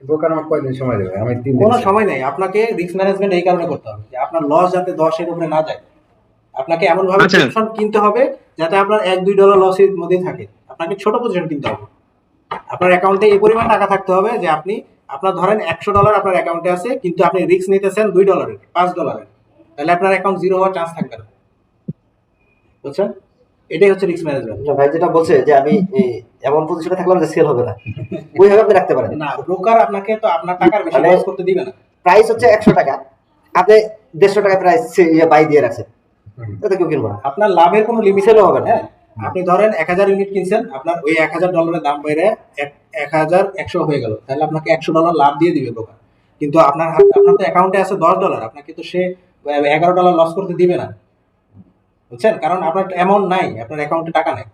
ব্রোকার আমাকে কয়দিন সময় দেবে? আমি 3 দিন। কোনো সময় নেই, আপনাকে রিস্ক ম্যানেজমেন্ট এই কারণে করতে হবে যে আপনার লস যাতে 10-এর উপরে না যায়। আপনাকে এমন ভাবে আচ্ছা। পজিশন কিনতে হবে যাতে আপনার $1-2 লসের মধ্যেই থাকে। আপনাকে ছোট পজিশন কিনতে হবে। আপনার অ্যাকাউন্টে এই পরিমাণ টাকা থাকতে হবে যে আপনি আপনার ধরেন $100 আপনার অ্যাকাউন্টে আছে, কিন্তু আপনি রিস্ক নিতেছেন $2, $5, তাহলে আপনার অ্যাকাউন্ট জিরো হওয়ার চান্স থাকবে না। বুঝছেন? এটাই হচ্ছে রিস্ক ম্যানেজমেন্ট। ভাই যেটা বলছে যে আমি এমন পজিশনে থাকলাম যে সেল হবে না, ওইভাবে আপনি রাখতে পারেন না, ব্রোকার আপনাকে তো আপনার টাকার বেশি মানে লস করতে দিবে না। প্রাইস হচ্ছে 100 টাকা, আপনি 150 টাকা প্রাইস বাই দিয়ে রাখছেন, তাতে কেউ কিনবো না। আপনার লাভের কোনো লিমিট সেলও হবে না। হ্যাঁ, আপনি ধরেন 1000 ইউনিট কিনছেন, আপনার ওই $1000 দাম বেড়ে 1100 হয়ে গেল, তাহলে আপনাকে $100 লাভ দিয়ে দিবে ব্রোকার। কিন্তু আপনার তো অ্যাকাউন্টে আছে $10, আপনাকে তো সে $11 লস করতে দিবে না। বুঝছেন? কারণ আপনার অ্যামাউন্ট নাই, আপনার অ্যাকাউন্টে টাকা নাই।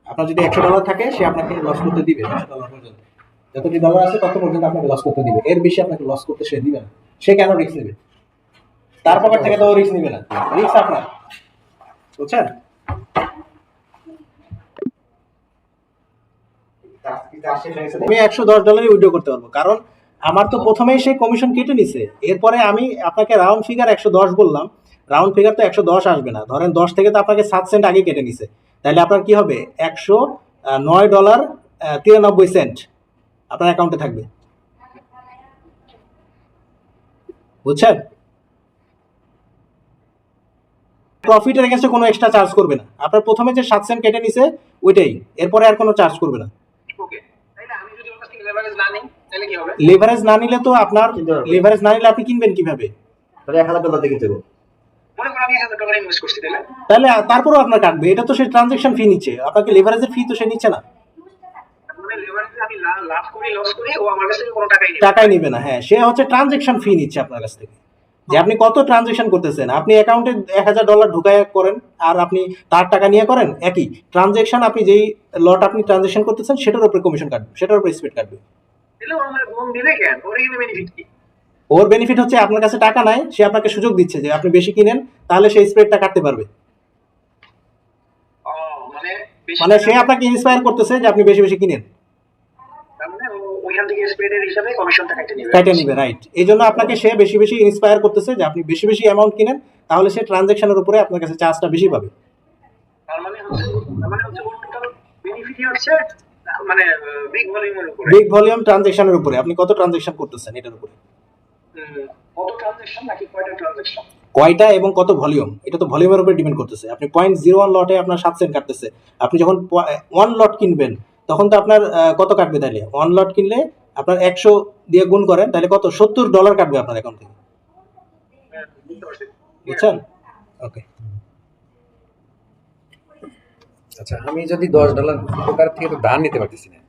আপনার যদি $100 থাকে সে আপনাকে লস করতে দিবে $100 পর্যন্ত। যতটি ডলার আছে তত পর্যন্ত আপনাকে লস করতে দিবে, এর বেশি আপনাকে লস করতে সে দিবে না। সে কেন রিস্ক নেবে? তার পকেট থেকে তো রিস্ক নিবে না, রিস্ক আপনার। বুঝছেন? আমি $110 উইথড্র করতে পারবো, কারণ আমার তো প্রথমেই সেই কমিশন কেটে নিছে। এরপরে আমি আপনাকে রাউন্ড ফিগার 110 বললাম, রাউন্ড ফিগার তো 110 আসবে না। ধরেন 10 থেকে তো আপনাকে 7 সেন্ট আগে কেটে নিছে, তাহলে আপনার কি হবে? $109.93 আপনার অ্যাকাউন্টে থাকবে। বুঝছেন? প্রফিটের এগেইনস্টে কোনো এক্সট্রা চার্জ করবে না। আপনার প্রথমে যে 7 সেন্ট কেটে নিছে ওইটাই, এরপরে আর কোনো চার্জ করবে না। লেভারেজ না নিলে তো আপনার লেভারেজ না নিলে আপনি কিনবেন কিভাবে? তাহলে $1000 দিয়ে কিনতে হবে। তাহলে তারপরেও আপনার কাটবে, এটা তো সে ট্রানজাকশন ফি নিচ্ছে, আপনাকে লেভারেজের ফি তো সে নিচ্ছে না, টাকাই নিবে না। হ্যাঁ, সে হচ্ছে ট্রানজাকশন ফি নিচ্ছে আপনার কাছ থেকে, যে আপনি কত ট্রানজাকশন করতেছেন। আপনি অ্যাকাউন্টে $1000 ঢুকায় করেন আর আপনি তার টাকা নিয়ে করেন, একই ট্রানজাকশন। আপনি যেই লট আপনি ট্রানজাকশন করতেছেন সেটার উপরে কমিশন কাটবে, সেটার উপরে স্প্রেড কাটবে। ওর বেনিফিট হচ্ছে আপনার কাছে টাকা নাই, সে আপনাকে সুযোগ দিচ্ছে যে আপনি বেশি কিনেন, তাহলে সেই স্প্রেডটা কাটতে পারবে। মানে সে আপনাকে ইন্সপায়ার করতেছে যে আপনি বেশি বেশি কিনেন, কেটে নিবে। রাইট, এই জন্য আপনাকে সে বেশি বেশি ইন্সপায়ার করতেছে যে আপনি বেশি বেশি অ্যামাউন্ট কিনেন, তাহলে সে ট্রানজাকশনের উপরে আপনার কাছে চার্জটা বেশি পাবে। বিগ ভলিউম ট্রানজাকশনের উপরে, আপনি কত ট্রানজাকশন করতেছেন এটার উপরে, কয়টা এবং কত ভলিউম, এটা তো ভলিউমের উপরে ডিপেন্ড করতেছে। আপনি 0.01 লটে আপনার 7 সেন্ট কাটতেছে, আপনি যখন 1 লট কিনবেন তখন তো আপনার কত কাটবে? তাহলে 1 লট কিনলে আপনার 100 দিয়ে গুণ করেন, তাহলে কত? $70 কাটবে আপনার অ্যাকাউন্ট থেকে। বুঝছেন? ওকে। আচ্ছা, আমি যদি $10 ব্রোকার থেকে তো ধার নিতে পারতেছি না,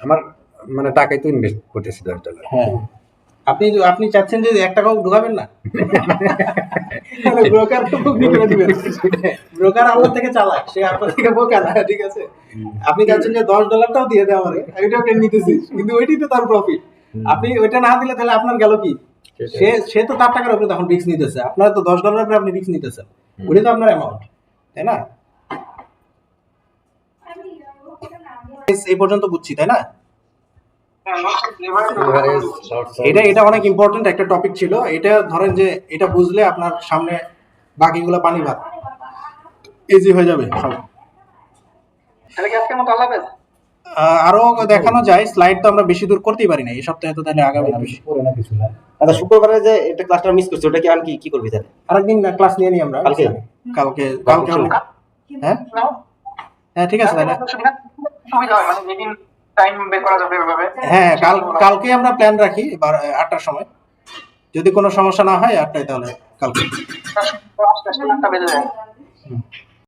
আমার মানে টাকাই তো ইনভেস্ট করতেছি $10। হ্যাঁ, আপনি চাচ্ছেন যে 1 টাকাও ঢোকাবেন না? ব্রোকার তো বুদ্ধি করে দিবেন। ব্রোকার আপনার থেকে চালাক, সে আপনার থেকে বোকা না, ঠিক আছে? আপনি চাচ্ছেন যে $10টাও দিয়ে দেয় আমারে, ওইটাও টেন নিতেছি, কিন্তু ওইটাই তো তার প্রফিট। আপনি ওইটা না দিলে তাহলে আপনার গেল কি? সে তো তার টাকার উপরে তখন রিস্ক নিতেছে, আপনার তো $10 উপরে আপনি রিস্ক নিতেছেন, ওইটাই তো আপনার অ্যামাউন্ট, তাই না? এই পর্যন্ত বুঝছি, তাই না? Leverage, short sell. এটা অনেক ইম্পর্টেন্ট একটা টপিক ছিল। এটা ধরেন যে এটা বুঝলে আপনার সামনে বাকিগুলো পানি ভাত ইজি হয়ে যাবে সব। তাহলে কি আজকের মতো আল্লাহ হাফেজ? আরো দেখানো যায়, স্লাইড তো আমরা বেশি দূর করতেই পারি না এই সপ্তাহে, তো তাহলে আগাবে না বেশি। পরে না কিছু না। আচ্ছা, শুক্রবারে যে এটা ক্লাসটা মিস করছি, ওটা কি আমি কি করবি তাহলে? আরেকদিন ক্লাস নিয়ে নিই আমরা। কালকে? কালকে হলে হ্যাঁ হ্যাঁ ঠিক আছে তাহলে। সুবিধা হয়, মানে যেদিন টাইম বের করা যাবে ওইভাবে। হ্যাঁ কালকে আমরা প্ল্যান রাখি 8টার সময়, যদি কোনো সমস্যা না হয় 8টায়, তাহলে কালকে। 8টা বেজে যায়। হুম।